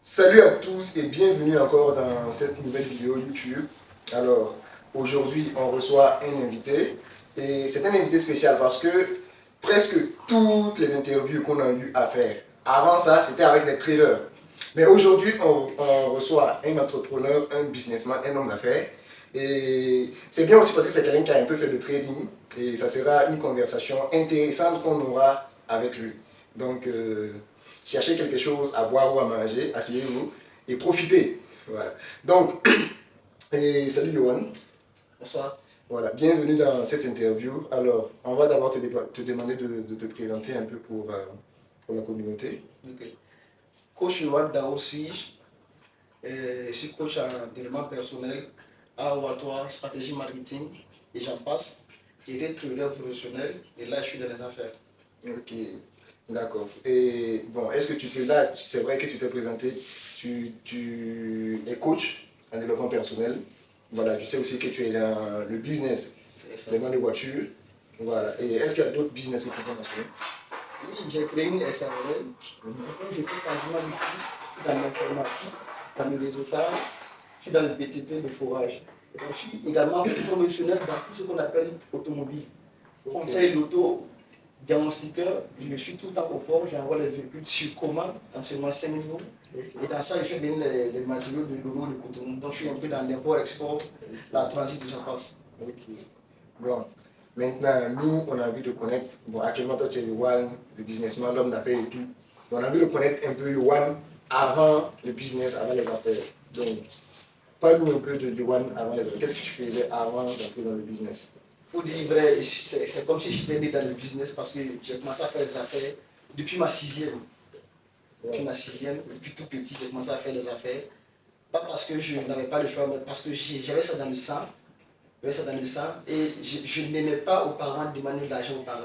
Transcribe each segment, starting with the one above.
Salut à tous et bienvenue encore dans cette nouvelle vidéo YouTube. Alors, aujourd'hui, on reçoit un invité et c'est un invité spécial parce que presque toutes les interviews qu'on a eu à faire, avant ça, c'était avec des traders. Mais aujourd'hui, on reçoit un entrepreneur, un businessman, un homme d'affaires. Et c'est bien aussi parce que c'est quelqu'un qui a un peu fait de trading et ça sera une conversation intéressante qu'on aura avec lui. Donc, cherchez quelque chose à boire ou à manger, asseyez-vous et profitez. Voilà. Donc, salut Yohan. Bonsoir. Voilà, bienvenue dans cette interview. Alors, on va d'abord te demander de te présenter un peu pour la communauté. Ok. Coach Yohan Dao suis-je. Je suis coach en développement personnel, oratoire, stratégie marketing et j'en passe. J'ai été trader professionnel et là je suis dans les affaires. Ok, d'accord. Et bon, est-ce que tu peux, là, c'est vrai que tu t'es présenté, tu es coach en développement personnel. Voilà, je sais aussi que tu es dans le business, les ventes de voitures. Voilà. Et est-ce qu'il y a d'autres business que tu peux mentionner? Oui, j'ai créé une SARL. Je fais quasiment du tout. Je suis dans l'informatique, dans le réseautage, je suis dans le BTP, le forage. Et donc, je suis également professionnel dans tout ce qu'on appelle automobile. Conseil l'auto, diagnostiqueur, je suis tout le temps au port, j'envoie les véhicules sur commande en seulement 5 jours. Et dans ça, je fais venir les matériaux de l'eau de Cotonou. Donc je suis un peu dans l'import-export, la transit et j'en passe. Ok. Bon, maintenant, nous, on a envie de connaître, bon, actuellement, toi, tu es le one, le businessman, l'homme d'affaires et tout. On a envie de connaître un peu le one avant le business, avant les affaires. Donc, parle-nous un peu de one avant les affaires. Qu'est-ce que tu faisais avant d'entrer dans le business? Pour dire vrai, c'est comme si j'étais né dans le business parce que j'ai commencé à faire les affaires depuis ma sixième. Depuis ma sixième, depuis tout petit, j'ai commencé à faire les affaires. Pas parce que je n'avais pas le choix, mais parce que j'avais ça dans le sang. J'avais ça dans le sang et je n'aimais pas aux parents demander de l'argent aux parents.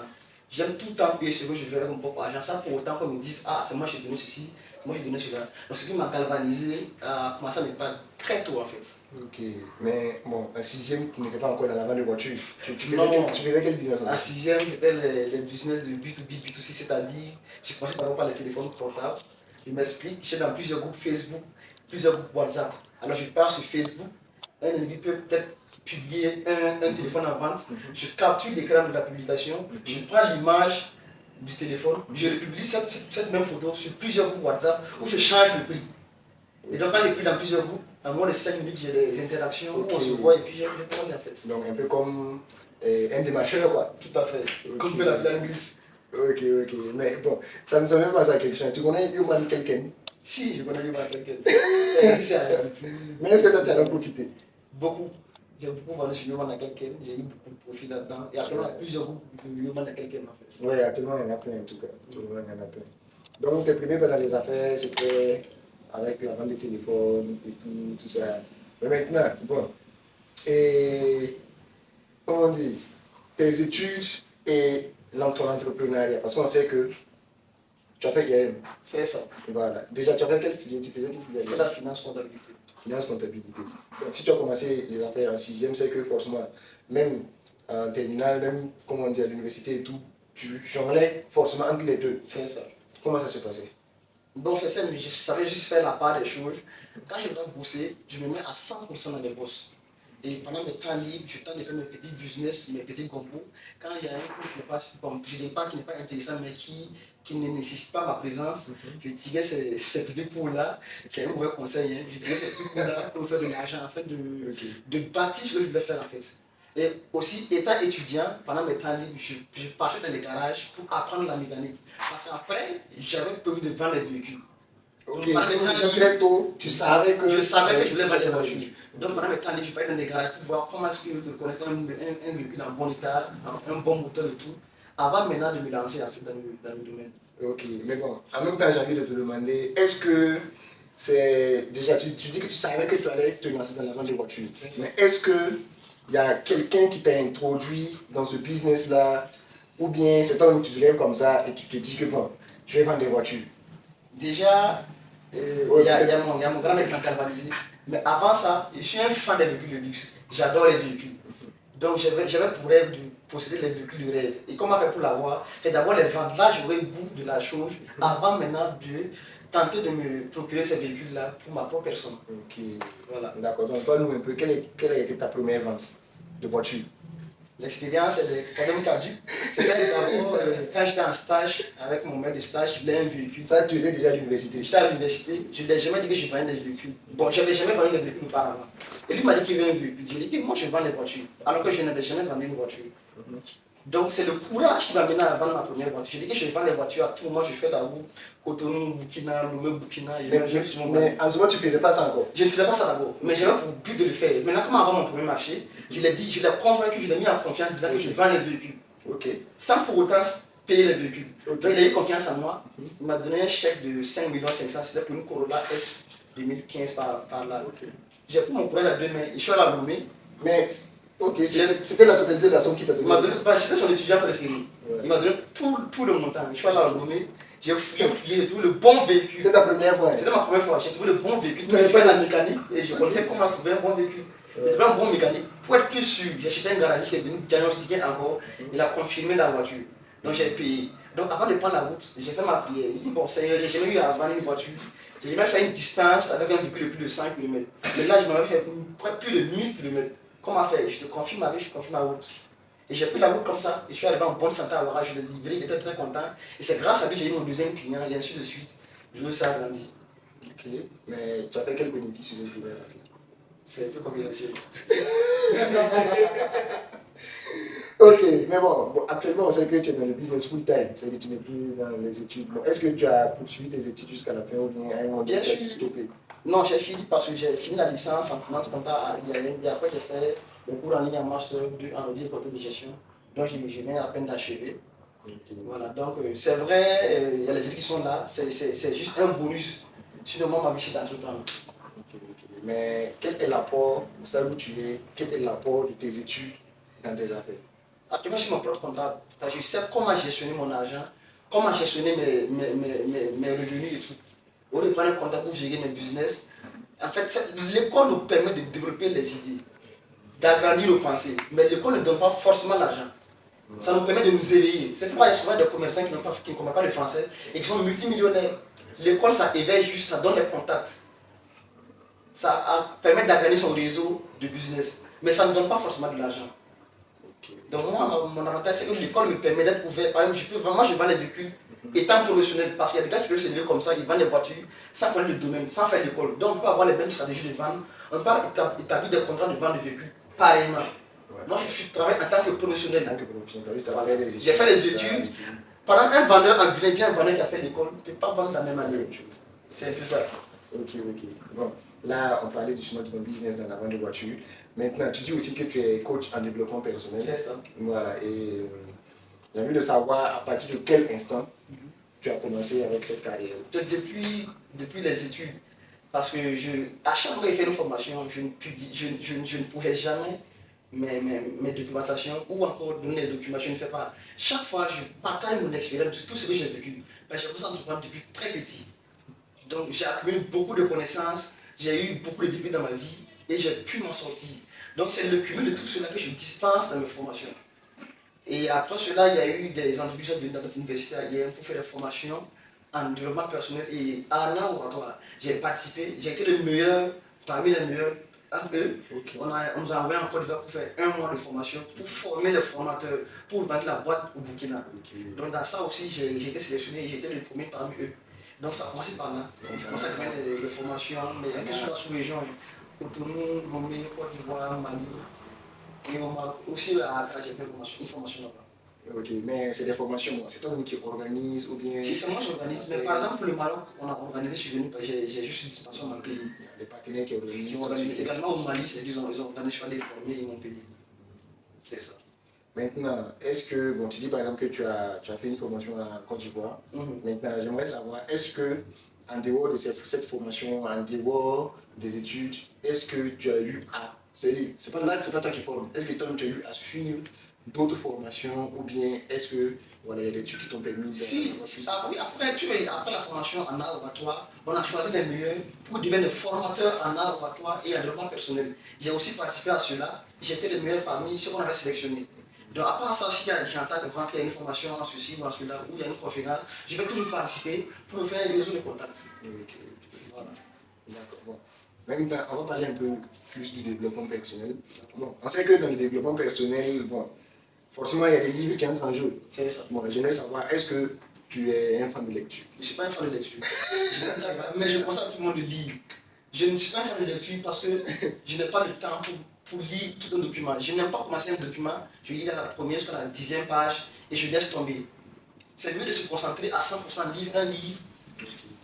J'aime tout le temps payer ce que je veux avec mon propre argent, sans pour autant qu'on me dise ah, c'est moi qui ai donné ceci, moi j'ai donné cela. Donc ce qui m'a galvanisé a commencé à me parler très tôt en fait. Ok, mais bon, en sixième, tu n'étais pas encore dans la vente de voiture. Non, Tu faisais quel business? en sixième, c'était les business de B2B, B2C, c'est-à-dire, j'ai commencé d'abord par les téléphones portables. Je m'explique, j'étais dans plusieurs groupes Facebook, plusieurs groupes WhatsApp. Alors je pars sur Facebook, un individu peut peut-être publier un téléphone en vente, je capture l'écran de la publication, je prends l'image du téléphone, je republie cette même photo sur plusieurs groupes WhatsApp où je change le prix. Et donc quand j'ai pris dans plusieurs groupes, en moins de 5 minutes, j'ai des interactions où on se voit et puis j'ai répondu en fait. Donc un peu comme un démarcheur, quoi. Tout à fait. Okay. Comme peut l'appeler en griffe. Ok, ok. Mais bon, ça me fait penser à quelque chose. Tu connais Human Kelken? Si, je connais Human Kelken. Mais est-ce que toi, tu as en profité? Beaucoup. J'ai beaucoup vendu sur Human Kelken. J'ai eu beaucoup de profit là-dedans. Et actuellement, il y a plusieurs groupes de Human Kelken en fait. Oui, actuellement, il y en a plein en tout cas. Actuellement, il y en a plein. Donc, tes premiers pas dans les affaires, c'était avec la vente de téléphone et tout ça. Mais maintenant, bon, et comment on dit, tes études et ton entrepreneuriat, parce qu'on sait que tu as fait IAM. C'est ça. Voilà. Déjà, tu as fait quelle filière? Tu faisais quelle filière? Je fais la finance comptabilité. Finance comptabilité. Donc, si tu as commencé les affaires en sixième, c'est que forcément, même en terminale, même, comme on dit, à l'université et tout, tu jonglais forcément entre les deux. C'est ça. Comment ça se passait? Donc c'est ça, je savais juste faire la part des choses. Quand je dois bosser, je me mets à 100% dans les bosses. Et pendant mes temps libres, je tente de faire mes petits business, mes petits compos. Quand il y a un coup qui n'est pas, bon, je dis pas qui n'est pas intéressant, mais qui ne nécessite pas ma présence, je dirais ces petits pots-là, c'est un mauvais conseil, hein. Je dirais ces petits pots-là pour faire de l'argent, afin de bâtir ce que je voulais faire en fait. Et aussi, étant étudiant, pendant mes temps libres, je partais dans les garages pour apprendre la mécanique. Parce qu'après, j'avais prévu de vendre les véhicules. Ok, donc très tôt, tu savais que... Je savais que je voulais vendre les voitures. Donc pendant mes temps libres, je parlais dans des garages pour voir comment est-ce que je reconnais un véhicule en bon état, un bon moteur et tout, avant maintenant de me lancer en fait, dans le domaine. Ok, mais bon, en même temps, j'ai envie de te demander, est-ce que c'est... Déjà, tu dis que tu savais que tu allais te lancer dans la vente de voitures, mais est-ce que il y a quelqu'un qui t'a introduit dans ce business-là, ou bien c'est toi qui te lèves comme ça et tu te dis que bon, je vais vendre des voitures? Déjà, il y a mon grand-mère qui m'a galvanisé. Mais avant ça, je suis un fan des véhicules de luxe. J'adore les véhicules. Donc j'avais pour rêve de posséder les véhicules de rêve. Et comment faire pour l'avoir? Et d'abord les vendre. Là, j'aurais le goût de la chose avant maintenant tenté de me procurer ces véhicules-là pour ma propre personne. Ok. Voilà. D'accord. Donc, parle-nous un peu. Quelle a été ta première vente de voiture? L'expérience, elle est quand même caduque. C'était d'abord quand j'étais en stage avec mon maître de stage, je voulais un véhicule. Ça, tu étais déjà à l'université? J'étais à l'université, je ne lui ai jamais dit que je vendais des véhicules. Bon, je n'avais jamais vendu des véhicules auparavant. Et lui m'a dit qu'il veut un véhicule. J'ai dit que moi je vends des voitures, alors que je n'avais jamais vendu une voiture. Donc c'est le courage qui m'a mené à vendre ma première voiture. J'ai dit que je vends les voitures à tout moment, je fais la route, Cotonou, Burkina, Lomé, Burkina. Mais en ce moment, tu ne faisais pas ça encore? Je ne faisais pas ça d'abord, mais j'avais pour but de le faire. Maintenant, comment avoir mon premier marché, je l'ai dit, je l'ai convaincu, je l'ai mis en confiance en disant que je vends les véhicules. Ok. Sans pour autant payer les véhicules. Ok. Donc il a eu confiance en moi. Il m'a donné un chèque de 5 500 000, c'était pour une Corolla S 2015 par là. Ok. J'ai pris mon courage à deux mains, je suis allé à Lomé. Mais, ok, c'était la totalité de la somme qu'il t'a donnée? J'étais son étudiant préféré. Ouais. Il m'a donné tout le montant. Je suis allé à Lomé, j'ai fouillé, j'ai trouvé le bon véhicule. C'était ta première fois? C'était ma première fois, j'ai trouvé le bon véhicule. Tu avais J'ai fait la mécanique et je connaissais comment trouver un bon véhicule. J'ai trouvé un bon mécanique. Pour être plus sûr, j'ai cherché un garagiste qui est venu diagnostiquer encore. Il a confirmé la voiture. Donc j'ai payé. Donc avant de prendre la route, j'ai fait ma prière. Il dit bon Seigneur, j'ai jamais eu à vendre une voiture. J'ai jamais fait une distance avec un véhicule de plus de 100 km. Mais là, je m'avais fait plus de 1000 km. Comment faire? Je te confie ma vie, je te confie ma route. Et j'ai pris la route comme ça, et je suis arrivé en bonne santé à Ouara, je l'ai livré, il était très content. Et c'est grâce à lui que j'ai eu mon deuxième client, et ainsi de suite. Le ça a grandi. Ok, mais tu as fait quel bénéfice sur cette première? C'est un peu confidentiel. Ok, mais bon, actuellement on sait que tu es dans le business full time, c'est-à-dire que tu n'es plus dans les études. Bon, est-ce que tu as poursuivi tes études jusqu'à la fin ou bien à un moment donné tu as stoppé? Non, j'ai fini parce que j'ai fini la licence en finance comptable à l'IAM, et après j'ai fait le cours en ligne en master 2 en audit et contrôle de gestion. Donc je viens à peine d'achever. Okay. Voilà, donc c'est vrai, il y a les études qui sont là, c'est juste un bonus. Sinon, moi, ma vie c'est d'entreprendre. Ok. Mais quel est l'apport, au stade où tu es, quel est l'apport de tes études dans tes affaires? Actuellement, je suis mon propre comptable. Parce que je sais comment gestionner mon argent, comment gestionner mes revenus et tout. Au lieu de prendre un comptable pour gérer mes business, en fait, l'école nous permet de développer les idées, d'agrandir nos pensées. Mais l'école ne donne pas forcément l'argent. Ça nous permet de nous éveiller. C'est pourquoi il y a souvent des commerçants qui ne comprennent pas le français et qui sont multimillionnaires. L'école, ça éveille juste, ça donne des contacts. Ça permet d'agrandir son réseau de business. Mais ça ne donne pas forcément de l'argent. Donc moi, mon avantage, c'est que l'école me permet d'être ouvert. Par exemple, moi, je vends les véhicules étant professionnel. Parce qu'il y a des gars qui peuvent se lever comme ça, ils vendent les voitures sans connaître le domaine, sans faire l'école. Donc on peut avoir les mêmes stratégies de vente. On peut établir des contrats de vente de véhicules pareillement. Ouais. Moi, je travaille en tant que professionnel. J'ai fait les études. Pendant un vendeur ambulant et bien un vendeur qui a fait l'école, ne peut pas vendre de la même manière. C'est un peu ça. Ok. Bon, là, on parlait justement de ton business dans la vente de voitures. Maintenant, tu dis aussi que tu es coach en développement personnel. C'est ça. Voilà, et j'ai envie de savoir à partir de quel instant tu as commencé avec cette carrière. Depuis les études. Parce que à chaque fois que je fais une formation, je ne pourrais jamais mes documentations ou encore donner les documents, je ne fais pas. Chaque fois, je partage mon expérience de tout ce que j'ai vécu. J'ai commencé à entreprendre depuis très petit. Donc, j'ai accumulé beaucoup de connaissances, j'ai eu beaucoup de défis dans ma vie et j'ai pu m'en sortir. Donc, c'est le cumul de tout cela que je dispense dans mes formations. Et après cela, il y a eu des entreprises qui sont venues dans notre université à IEM pour faire des formations en développement personnel et en art oratoire. J'ai participé, j'ai été le meilleur, parmi les meilleurs entre eux. Okay. On nous a envoyé en Côte d'Ivoire pour faire un mois de formation, pour former les formateurs, pour vendre la boîte au Burkina. Okay. Donc dans ça aussi, j'ai été sélectionné, j'ai été le premier parmi eux. Donc ça a commencé par là. C'est commencé à faire les formations, mais que ce soit sous les gens, Cotonou, Lomé, Côte d'Ivoire, Mali. Et aussi à Accra, j'ai fait une formation là-bas. Ok, mais c'est des formations, c'est toi qui organise ou bien... Si c'est moi qui organise, mais par exemple pour le Maroc, on a organisé, je suis venu, j'ai juste une dispensation dans le pays. Des partenaires qui organisent. Également au Mali, c'est qu'ils ont organisé, je suis allé former, ils m'ont payé. C'est ça. Maintenant, est-ce que, bon, tu dis par exemple que tu as fait une formation en Côte d'Ivoire. Maintenant, j'aimerais savoir, est-ce que, en dehors de cette formation, en dehors des études, est-ce que tu as eu à... C'est pas toi qui formes. Est-ce que toi, tu as eu à suivre d'autres formations ou bien est-ce que voilà, il y a des trucs qui t'ont permis de... Oui, après la formation en art oratoire, on a choisi les meilleurs pour devenir formateur en art oratoire et en développement personnel. J'ai aussi participé à cela. J'étais le meilleur parmi ceux qu'on avait sélectionnés. Donc, à part ça, si j'entends que vraiment qu'il y a une formation en ceci ou en cela, ou il y a une conférence, je vais toujours participer pour me faire un réseau de contacts. Voilà. D'accord. Bon. Maintenant, on va parler un peu plus du développement personnel. Bon, on sait que dans le développement personnel, bon, forcément, il y a des livres qui entrent en jeu. C'est ça. Bon, j'aimerais savoir, est-ce que tu es un fan de lecture? Je ne suis pas un fan de lecture. Mais je conseille à tout le monde de lire. Je ne suis pas un fan de lecture parce que je n'ai pas le temps pour lire tout un document. Je n'aime pas commencer un document, je lis la première jusqu'à la 10e page et je laisse tomber. C'est mieux de se concentrer à 100% lire un livre,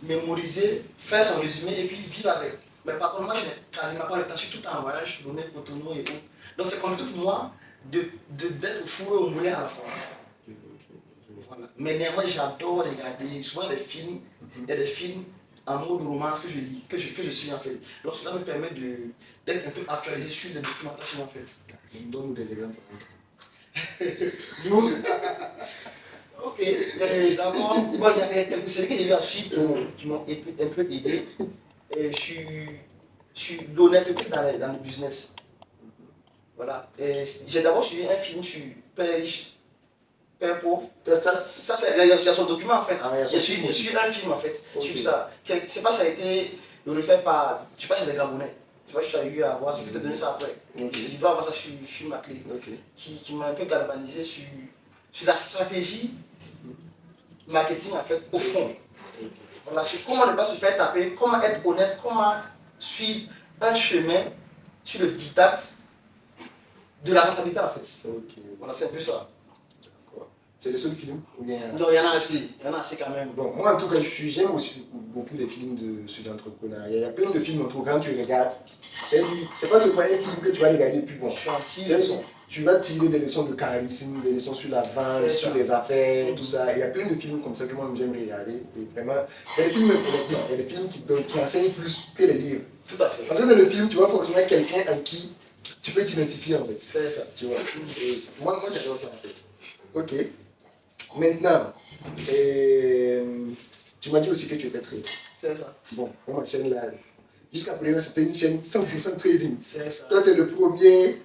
mémoriser, faire son résumé et puis vivre avec. Mais par contre, moi, je n'ai quasiment pas le temps, je suis tout en voyage, Lomé, Cotonou et tout. Donc c'est compliqué pour moi d'être au four et au moulin à la fois. Voilà. Mais néanmoins, j'adore regarder souvent des films. Il y a des films en mode romance que je lis, que je suis en fait. Donc cela me permet d'être un peu actualisé sur les documentations en fait. Donne-nous des exemples. Nous, ok, d'abord, moi il y a quelques séries que j'ai eu à suivre qui m'ont un peu aidé. Et je suis l'honnêteté dans le business. Voilà. J'ai d'abord suivi un film sur Père riche, Père pauvre. Ça il y a son document en fait. Ah, Je suis un film en fait sur ça. C'est pas ça a été refait par, je sais pas si c'est des Gabonais. C'est pas si tu as eu à voir, je vais te donner ça après. Je dois avoir ça sur ma clé. Qui m'a un peu galvanisé sur la stratégie marketing en fait, au fond. Voilà, sur comment ne pas se faire taper, comment être honnête, comment suivre un chemin sur le diktat de la rentabilité en fait. Voilà, c'est un peu ça. C'est le seul film ou bien... Non, il y en a assez. Il y en a assez quand même. Bon, moi en tout cas, j'aime aussi beaucoup les films sur l'entrepreneuriat. Il y a plein de films, entre quand tu regardes, c'est pas seulement un film que tu vas regarder, puis bon. Tu vas tirer des leçons de charisme, des leçons sur la vente, sur les affaires, tout ça. Il y a plein de films comme ça que moi j'aime regarder. Et vraiment, il y a des films honnêtement, il y a des films qui enseignent plus que les livres. Tout à fait. Parce que dans le film, tu vois forcément quelqu'un en qui tu peux t'identifier en fait. C'est ça. Tu vois. Et moi j'adore ça en fait. Ok. Maintenant, tu m'as dit aussi que tu étais trader. C'est ça. Bon, ma chaîne là, jusqu'à présent c'était une chaîne 100% trading. C'est ça. Toi tu es le premier,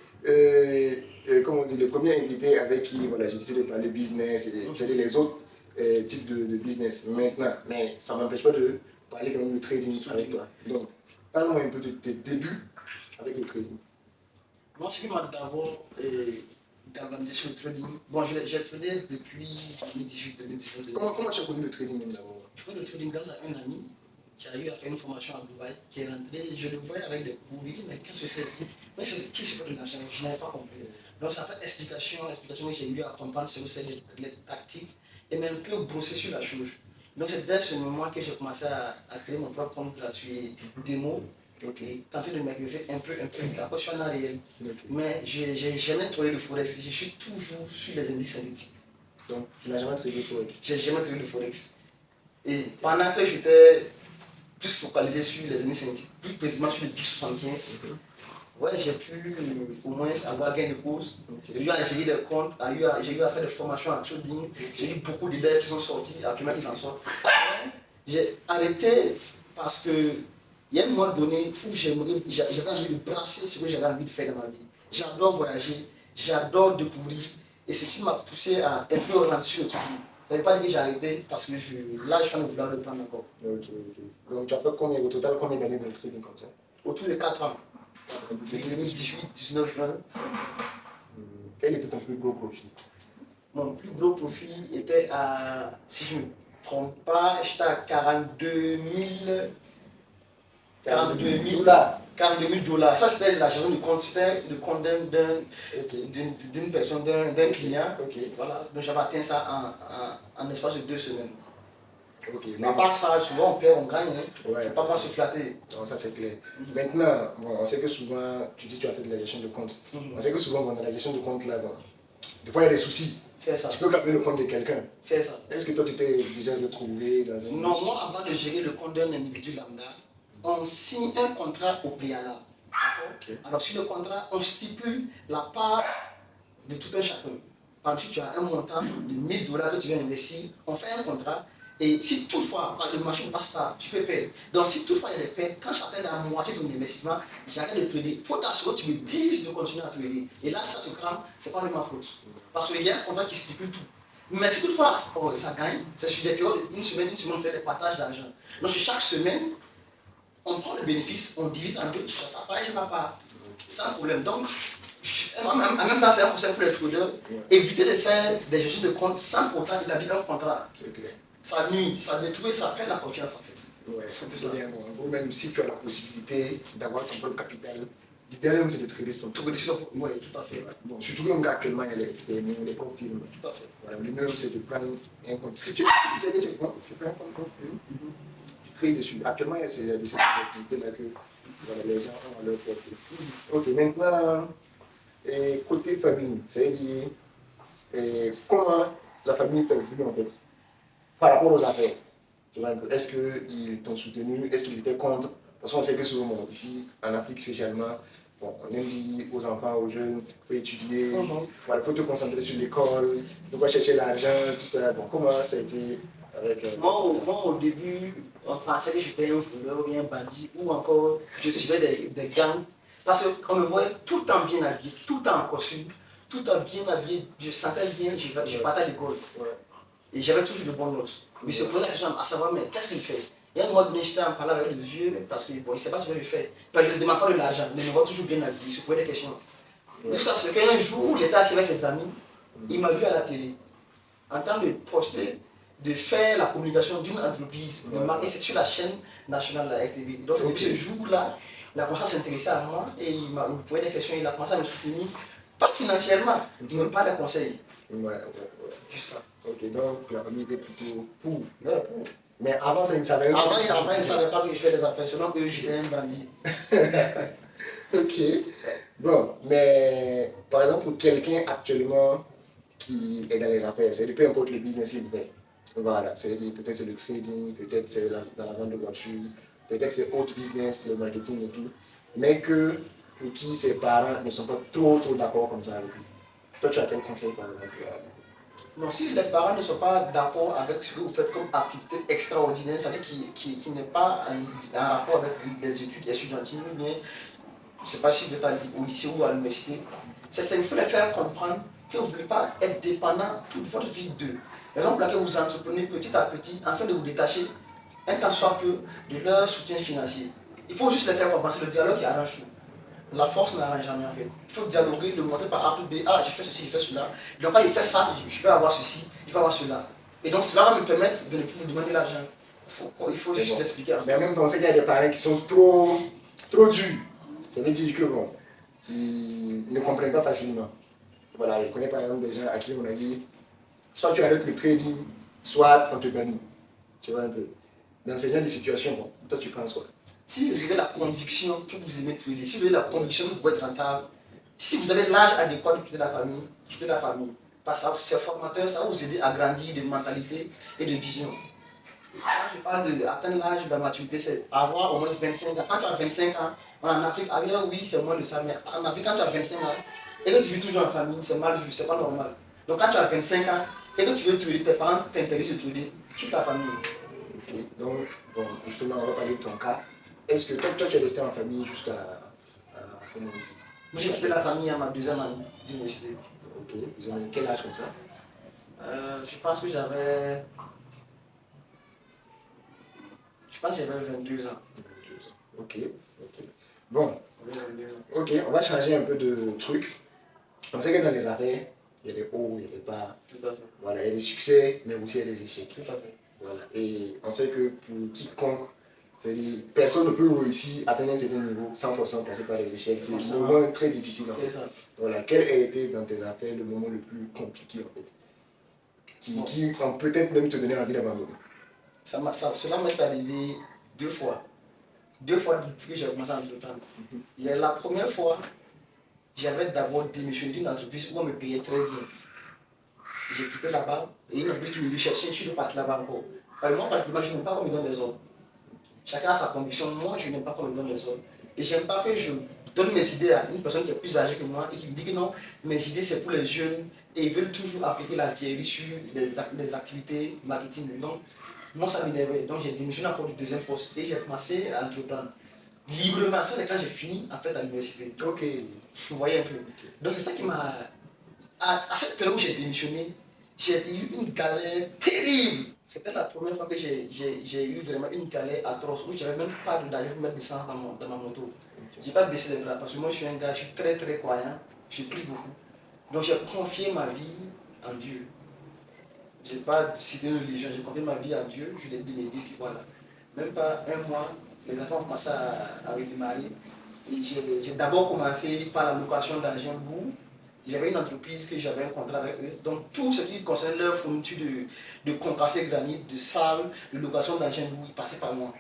comment on dit, le premier invité avec qui voilà, j'ai décidé de parler business et c'est les autres types de business maintenant. Mais ça ne m'empêche pas de parler quand même de trading avec toi. Donc, parle-moi un peu de tes débuts avec le trading. Moi, ce qui m'a d'abord galvanisé sur le trading, bon, j'ai tradé depuis 2018-2019. Comment tu as connu le trading même d'abord? Je connais le trading grâce à un ami qui a eu à faire une formation à Dubaï, qui est rentré, je le voyais avec des cours, il dit mais qu'est-ce que c'est? Mais c'est qui se fait de l'argent? Je n'avais pas compris. Donc ça fait explication que j'ai eu à comprendre ce que c'est les tactiques et même un peu brosser sur la chose. Donc c'est dès ce moment que j'ai commencé à créer mon propre compte gratuit démo. Tenter de m'exercer un peu, après je suis en réel. Mais je n'ai jamais trouvé le Forex, je suis toujours sur les indices synthétiques. Donc tu n'as jamais trouvé le Forex? J'ai jamais trouvé le Forex. Et pendant que j'étais plus focalisé sur les indices synthétiques, plus précisément sur le PIC 75, ouais, j'ai pu au moins avoir gain de cause. J'ai eu à gérer des comptes, j'ai eu à faire des formations en trading, j'ai eu beaucoup d'élèves qui sont sortis, actuellement qui s'en sortent. J'ai arrêté parce que il y a un moment donné où j'avais envie de brasser ce que j'avais envie de faire dans ma vie. J'adore voyager, j'adore découvrir. Et ce qui m'a poussé à un peu ralentir le trading. Ça ne veut pas dire que j'ai arrêté parce que là, je suis en train de vouloir le prendre encore. Donc tu as fait combien au total, combien d'années dans le trading comme ça? Autour de 4 ans. 2018, 19, 20. Quel était ton plus gros profit? Mon plus gros profit était à, si je ne me trompe pas, j'étais à 42 000 $. Ça, c'était l'argent du compte, c'était le compte d'une personne, d'un client. Voilà. Donc, j'avais atteint ça en espace de 2 semaines. Mais à part ça, souvent on perd, on gagne. Il ne faut pas se flatter. Non, ça c'est clair. Maintenant, bon, on sait que souvent, tu dis que tu as fait de la gestion de compte. On sait que souvent, dans la gestion de compte, là, bon, des fois il y a des soucis. C'est ça. Tu peux capter le compte de quelqu'un. C'est ça. Est-ce que toi, tu t'es déjà retrouvé dans un... Non, moi, avant de gérer le compte d'un individu lambda, on signe un contrat au préalable. Alors, sur le contrat, on stipule la part de tout un chacun. Par exemple, si tu as un montant de $1000 que tu viens investir, on fait un contrat Et si toutefois, quand le marché n'est pas stable, tu peux perdre. Donc si toutefois il y a des pertes, quand j'atteins la moitié de ton investissement, j'arrête de trader. Il faut t'assurer que tu me dises de continuer à trader. Et là, ça se crame, c'est pas de ma faute. Parce qu'il y a un contrat qui stipule tout. Mais si toutefois ça gagne, c'est sur des périodes, une semaine, on fait des partages d'argent. Donc chaque semaine, on prend le bénéfice, on divise en deux, tu as ta part et j'ai ma part. Sans problème. Donc, en même temps, c'est un conseil pour les traders, éviter de faire des gestions de compte sans pourtant établir un contrat. Ça nuit, ça détruit, ça perd la confiance en fait. Ouais, c'est bien. Bon, même si tu as la possibilité d'avoir ton propre capital, l'idéal même c'est de trader ton Tout oui, tout à fait. Ouais. Bon, surtout comme actuellement il y a les profils. Tout à fait. Voilà, le mieux c'est de prendre un compte. Si tu sais que tu prends un compte, tu trades dessus. Actuellement, il y a cette opportunité-là que voilà, les gens ont à leur portée. Ok, maintenant, côté famille, c'est-à-dire comment la famille t'a vu en fait par rapport aux affaires. Est-ce qu'ils t'ont soutenu? Est-ce qu'ils étaient contre? Parce qu'on sait que souvent, bon, ici, en Afrique spécialement, bon, on aime dire aux enfants, aux jeunes, il faut étudier, voilà, il faut te concentrer sur l'école, il faut chercher l'argent, tout ça. Bon, comment ça a été avec... Moi, au début, on pensait que j'étais un voleur ou bien un bandit, ou encore je suivais des gangs. Parce qu'on me voyait tout le temps bien habillé, tout le temps en costume, tout le temps bien habillé, je sentais bien, je partais à l'école. Ouais. Et j'avais toujours de bonnes notes. Mais c'est posé la question à savoir, mais qu'est-ce qu'il fait? Et à un moment donné, j'étais en parlant avec le vieux, parce qu'il bon, ne sait pas ce que je fais. Je ne demande pas de l'argent, mais il me voit toujours bien habillé, il se posait des questions. Jusqu'à ce qu'un jour, il était assis avec ses amis, il m'a vu à la télé, en train de poster, de faire la communication d'une entreprise, et c'est sur la chaîne nationale, la RTV. Donc depuis ce jour-là, il a commencé à s'intéresser à moi, et il m'a posé des questions, il a commencé à me soutenir, pas financièrement, mais pas des conseils. Ouais. Juste ça. Ok, donc la famille était plutôt pour. Ouais, pour. Mais avant, ça ne savait pas. Avant, ils ne savaient pas que je fais des affaires, selon eux, j'étais un bandit. Ok. Bon, mais par exemple, pour quelqu'un actuellement qui est dans les affaires, c'est peu importe le business qu'il fait. Voilà, peut-être c'est le trading, peut-être c'est dans la vente de voitures, peut-être c'est autre business, le marketing et tout, mais que pour qui ses parents ne sont pas trop d'accord comme ça avec lui. Toi, tu as quel conseil par exemple? Non, si les parents ne sont pas d'accord avec ce que vous faites comme activité extraordinaire, c'est-à-dire qui n'est pas en rapport avec les études étudiantines, mais je ne sais pas si vous êtes au lycée ou à l'université, il faut les faire comprendre que vous ne voulez pas être dépendant toute votre vie d'eux. Raison pour laquelle vous entreprenez petit à petit afin de vous détacher un tant soit peu de leur soutien financier. Il faut juste les faire comprendre, c'est le dialogue qui arrange tout. La force n'arrange jamais en fait. Il faut dialoguer, le montrer par A plus B. Ah, je fais ceci, je fais cela. Donc quand il fait ça, je vais avoir ceci, je vais avoir cela. Et donc cela va me permettre de ne plus vous demander l'argent. Il faut juste l'expliquer. Mais en même temps, on sait qu'il y a des parents qui sont trop durs. Ça veut dire que bon, ils ne comprennent pas facilement. Voilà, je connais par exemple des gens à qui on a dit, soit tu arrêtes le trading, soit on te bannit. Tu vois un peu. Dans ce genre de situation, bon, toi tu penses quoi? Si vous avez la conviction que vous aimez trader, si vous avez la conviction que vous pouvez être rentable, si vous avez l'âge adéquat de quitter la famille, quittez la famille. Parce que c'est formateur, ça va vous aider à grandir de mentalité et de vision. Quand je parle d'atteindre l'âge de la maturité, c'est avoir au moins 25 ans. Quand tu as 25 ans, en Afrique, ailleurs, oui, c'est moins de ça, mais en Afrique, quand tu as 25 ans et que tu vis toujours en famille, c'est mal vu, c'est pas normal. Donc quand tu as 25 ans et que tu veux trader, tes parents t'intéressent de trader, quitte la famille. Ok, donc, bon, justement, on va parler de ton cas. Est-ce que toi, tu es resté en famille jusqu'à. Comment on dit? Moi, j'ai quitté la famille à ma deuxième année d'université. Ok, vous avez quel âge comme ça? Je pense que j'avais. Je pense que j'avais 22 ans. 22 ans. Ok. Bon, ok, on va changer un peu de truc. On sait que dans les affaires, il y a des hauts, il y a des bas. Tout à fait. Voilà, il y a des succès, mais aussi il y a des échecs. Tout à fait. Voilà. Et on sait que pour quiconque, c'est-à-dire, personne ne peut réussir à atteindre un certain niveau sans forcément passer par les échecs. C'est un moment très difficile. C'est ça. Voilà. Quel a été dans tes affaires le moment le plus compliqué en fait, qui ont peut-être même te donné envie d'abandonner? Cela m'est arrivé 2 fois. 2 fois depuis que j'ai commencé à entreprendre. La première fois, j'avais d'abord démissionné d'une entreprise où on me payait très bien. J'ai quitté là-bas et une entreprise qui me recherchait, je suis reparti là-bas encore. Moi, particulièrement, je n'aime pas qu'on me donne des ordres. Chacun a sa conviction. Moi, je n'aime pas qu'on me donne des ordres. Et je n'aime pas que je donne mes idées à une personne qui est plus âgée que moi et qui me dit que non, mes idées c'est pour les jeunes et ils veulent toujours appliquer la vieillerie sur des activités marketing. Donc, Moi, ça m'énervait. Donc, j'ai démissionné encore du deuxième poste et j'ai commencé à entreprendre librement. Ça, c'est quand j'ai fini, en fait, à l'université. Ok. Vous voyez un peu. Donc, c'est ça qui m'a... À cette période où j'ai démissionné, j'ai eu une galère terrible. C'était la première fois que j'ai eu vraiment une galère atroce où j'avais même pas d'argent pour mettre l'essence dans ma moto. J'ai pas baissé les bras parce que moi, je suis un gars, je suis très très croyant. Je prie beaucoup. Donc, j'ai confié ma vie en Dieu. Je n'ai pas cité une religion, j'ai confié ma vie à Dieu, je l'ai démédé, puis voilà. Même pas un mois, les enfants ont commencé à redémarrer. Et j'ai d'abord commencé par la location d'argent lourd. J'avais une entreprise que j'avais un contrat avec eux. Donc tout ce qui concernait leur fourniture de concassé granit, de sable, de location d'argent lourd, il passait par moi.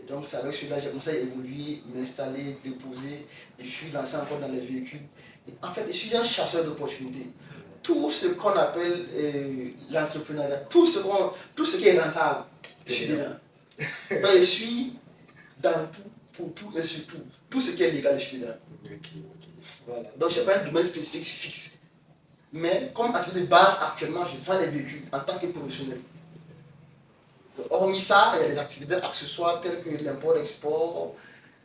Donc c'est avec celui-là j'ai commencé à évoluer, m'installer, déposer. Je suis lancé encore dans les véhicules. Et en fait, je suis un chasseur d'opportunités. Tout ce qu'on appelle l'entrepreneuriat, tout ce qui est rentable, je suis dedans. Ben, je suis dans tout, pour tout et sur tout. Tout ce qui est légal, je suis dedans. Voilà. Donc je n'ai pas un domaine spécifique fixe. Mais comme activité de base, actuellement, je vends les véhicules en tant que professionnel. Hormis ça, il y a des activités accessoires telles que l'import-export,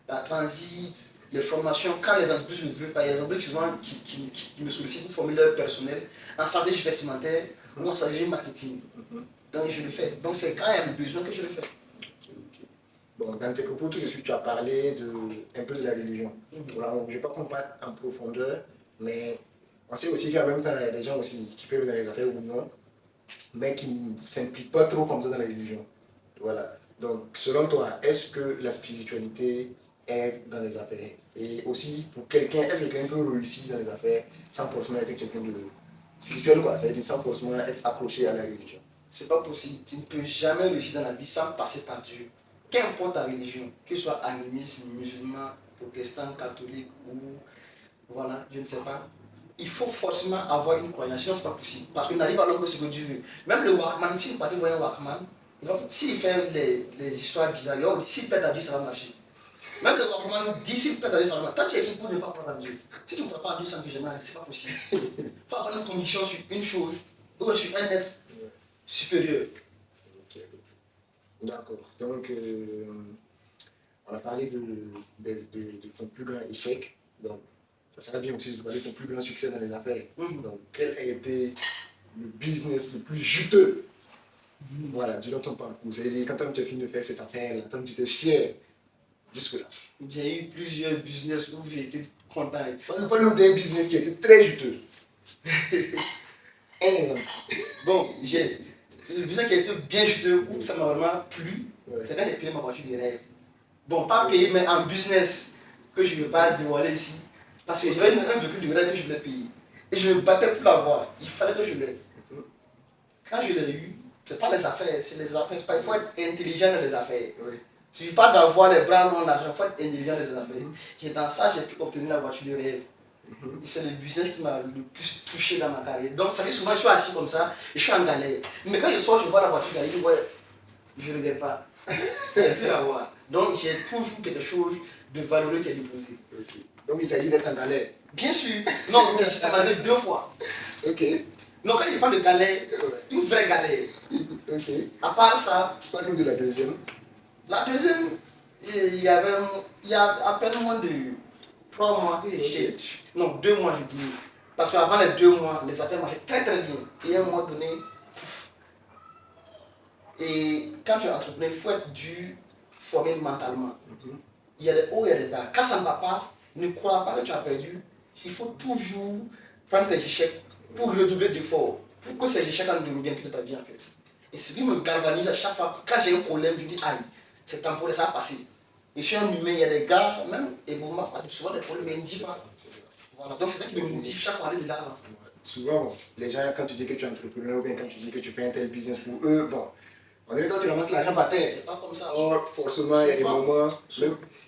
la transit, les formations. Quand les entreprises ne veulent pas, il y a des entreprises souvent qui me sollicitent pour former leur personnel en stratégie vestimentaire ou en stratégie marketing. Donc je le fais. Donc c'est quand il y a le besoin que je le fais. Bon, dans tes propos, tout de suite, tu as parlé un peu de la religion. Voilà, je ne vais pas comprendre en profondeur, mais on sait aussi qu'en même temps, il y a des gens aussi qui peuvent dans les affaires ou non, mais qui ne s'impliquent pas trop comme ça dans la religion. Voilà. Donc, selon toi, est-ce que la spiritualité aide dans les affaires? Et aussi, pour quelqu'un, est-ce que quelqu'un peut réussir dans les affaires sans forcément être quelqu'un de spirituel, quoi? Ça veut dire sans forcément être accroché à la religion. C'est pas possible. Tu ne peux jamais réussir dans la vie sans passer par Dieu. Qu'importe ta religion, que ce soit animisme, musulman, protestant, catholique ou voilà, je ne sais pas. Il faut forcément avoir une croyance, sinon c'est pas possible. Parce qu'on n'arrive à l'homme que ce que Dieu veut. Même le Walkman, si vous partez voir un Walkman, s'il fait les histoires bizarres, s'il pète à Dieu, ça va marcher. Même le Walkman dit s'il pète à Dieu, ça va marcher. Toi, tu es qui pour ne pas croire à Dieu? Si tu ne crois pas à Dieu, ça ne peut jamais arriver, c'est pas possible. Il faut avoir une conviction sur une chose, ou sur un être supérieur. D'accord. Donc, on a parlé de ton plus grand échec. Donc, ça serait bien aussi de parler de ton plus grand succès dans les affaires. Donc, quel a été le business le plus juteux, voilà, durant ton parcours? C'est-à-dire, quand tu as fini de faire cette affaire-là, quand tu étais fier, jusque-là. J'ai eu plusieurs business où j'ai été content. Parle-nous d'un business qui a été très juteux. Un exemple. Bon, le business qui a été bien juteux, où ça m'a vraiment plu, c'est quand j'ai payé ma voiture de rêve. Bon, pas payé, mais en business, que je ne vais pas dévoiler ici. Parce que j'avais un véhicule de rêve que je voulais payer. Et je me battais pour l'avoir. Il fallait que je l'aie. Quand je l'ai eu, ce n'est pas les affaires, c'est les affaires. Il faut être intelligent dans les affaires. Il ne suffit pas d'avoir les bras non l'argent, il faut être intelligent dans les affaires. Et dans ça, j'ai pu obtenir la voiture de rêve. Et c'est le business qui m'a le plus touché dans ma carrière. Donc, ça fait souvent, je suis assis comme ça, et je suis en galère. Mais quand je sors, je vois la voiture galérer, ouais, je ne regrette pas. J'ai pu l'avoir. Donc, j'ai toujours quelque chose de valeureux qui est déposé. Okay. Donc, il s'agit d'être en galère. Bien sûr. Non, mais ça m'est arrivé 2 fois. Ok. Non, quand je parle de galère, une vraie galère. Ok. À part ça, parle-nous de la deuxième. La deuxième, il y a à peine moins de 3 mois que j'ai. Non, 2 mois, je dis. Parce qu'avant les 2 mois, les affaires marchaient très très bien. Et à un moment donné, pouf. Et quand tu es entrepreneur, il faut être dur, formé mentalement. Il y a des hauts, il y a des bas. Quand ça ne va pas, ne crois pas que tu as perdu. Il faut toujours prendre tes échecs pour redoubler d'efforts. Pour que ces échecs ne reviennent plus de ta vie en fait. Et ce qui me galvanise à chaque fois, quand j'ai un problème, je dis aïe, c'est temporaire, ça va passer. Je suis un humain, il y a des gars, même, et bon, souvent des problèmes, mais ils ne disent pas. Voilà, donc c'est ça qui me motive chaque fois à aller de l'avant. Souvent, les gens, quand tu dis que tu es entrepreneur ou bien quand tu dis que tu fais un tel business pour eux, bon, en même temps, tu ramasses l'argent par terre. C'est pas comme ça. Or, forcément, il y a des moments,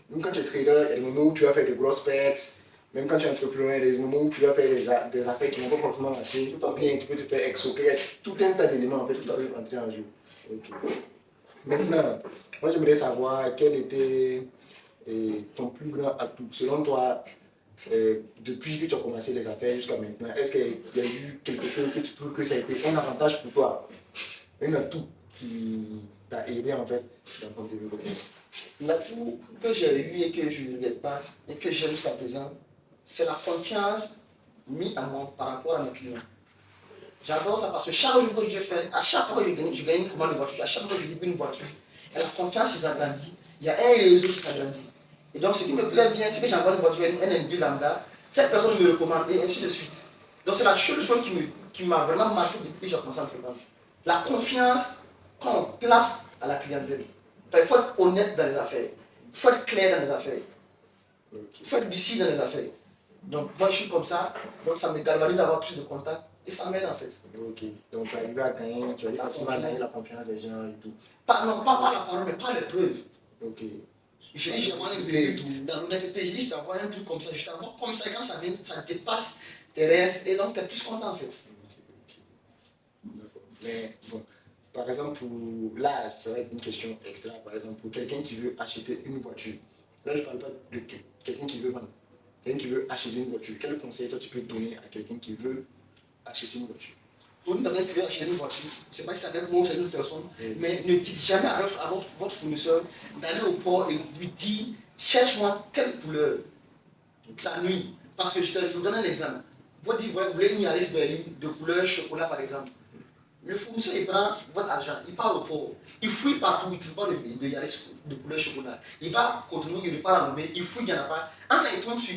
même quand tu es trader, il y a des moments où tu vas faire de grosses pertes. Même quand tu es entrepreneur, il y a des moments où tu vas faire des affaires qui ne vont pas forcément marcher. Tout en bien, tu peux te faire exoquer. Il y a tout un tas d'éléments en fait qui doivent entrer en jeu. Okay. Maintenant, moi j'aimerais savoir quel était ton plus grand atout. Selon toi, depuis que tu as commencé les affaires jusqu'à maintenant, est-ce qu'il y a eu quelque chose que tu trouves que ça a été un avantage pour toi? Un atout qui t'a aidé en fait dans ton développement? L'atout que j'ai eu et que je ne regrette pas et que j'aime jusqu'à présent, c'est la confiance mise en moi par rapport à mes clients. J'adore ça parce que chaque jour que je fais, à chaque fois que je gagne une commande de voiture, à chaque fois que je livre une voiture, et la confiance qui s'agrandit, il y a un réseau qui s'agrandit. Et donc ce qui me plaît bien, c'est que j'envoie une voiture à un individu lambda, cette personne me recommande et ainsi de suite. Donc c'est la seule chose qui m'a vraiment marqué depuis que j'ai commencé à me faire vendre. La confiance qu'on place à la clientèle. Il faut être honnête dans les affaires. Il faut être clair dans les affaires. Il faut être lucide dans les affaires. Donc moi je suis comme ça, donc ça me galvanise d'avoir plus de contacts et ça m'aide en fait. Ok, donc tu arrives à gagner, tu arrives facilement à gagner la confiance des gens et tout. Non, pas par la parole, mais par les preuves. Ok. Je dis, j'envoie un véhicule dans l'honnêteté, je dis, je t'envoie un truc comme ça, je t'envoie comme ça, quand ça vient, ça dépasse tes rêves et donc tu es plus content en fait. D'accord. Mais bon, par exemple, là, ça va être une question extra. Par exemple, pour quelqu'un qui veut acheter une voiture. Là, je ne parle pas de quelqu'un qui veut vendre. Quelqu'un qui veut acheter une voiture. Quel conseil toi tu peux donner à quelqu'un qui veut acheter une voiture? Pour une personne qui veut acheter une voiture, je ne sais pas si c'est avec moi ou c'est une personne, mais ne dites jamais à votre fournisseur d'aller au port et lui dire cherche-moi telle couleur. Ça nuit. Parce que je vous donne un exemple. Vous dites, vous voulez une Yaris berline de couleur chocolat par exemple. Le fournisseur il prend votre argent, il part au port, il fouille partout, il ne trouve pas de Yaris de couleur chocolat. Il va continuer, il repart à Lomé, il fouille, il n'y en a pas. Quand il tombe sur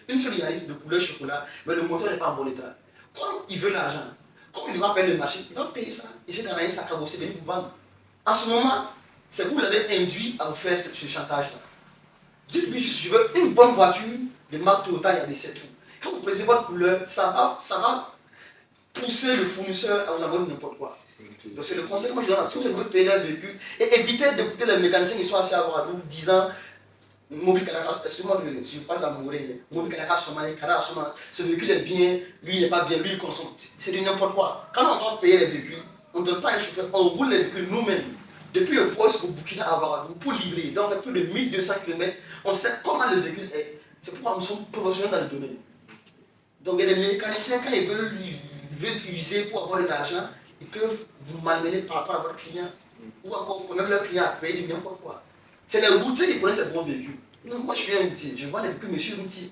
une seule Yaris de couleur chocolat, mais le moteur n'est pas en bon état. Comme il veut l'argent, comme il va payer le marché, il va payer ça. Et j'ai gagné sa carrosserie, venir vous vendre. En ce moment, c'est vous l'avez induit à vous faire ce chantage-là. Dites-lui juste, je veux une bonne voiture de marque Toyota Yaris, c'est tout. Quand vous précisez votre couleur, ça va pousser le fournisseur à vous envoyer n'importe quoi. Donc c'est le conseil que moi je donne à tous ceux qui veulent payer leur véhicule et éviter d'écouter les mécaniciens qui sont assis à Ouagadougou disant Mobile Kanaka, excusez-moi si je parle de la Mouré, Mobile Kanaka Somaï, ce véhicule est bien, lui il n'est pas bien, lui il consomme. C'est du n'importe quoi. Quand on va payer les véhicules, on ne donne pas un chauffeur, on roule les véhicules nous-mêmes. Depuis le poste au Burkina à Ouagadougou pour livrer, donc on fait plus de 1200 km, on sait comment le véhicule est. C'est pourquoi nous sommes professionnels dans le domaine. Donc les mécaniciens, quand ils veulent user pour avoir de l'argent, ils peuvent vous malmener par rapport à votre client. Ou encore convaincre leur client à payer du n'importe quoi. C'est les routiers qui connaissent les bons véhicules. Non, moi je suis un routier, je vends des véhicules, monsieur routier.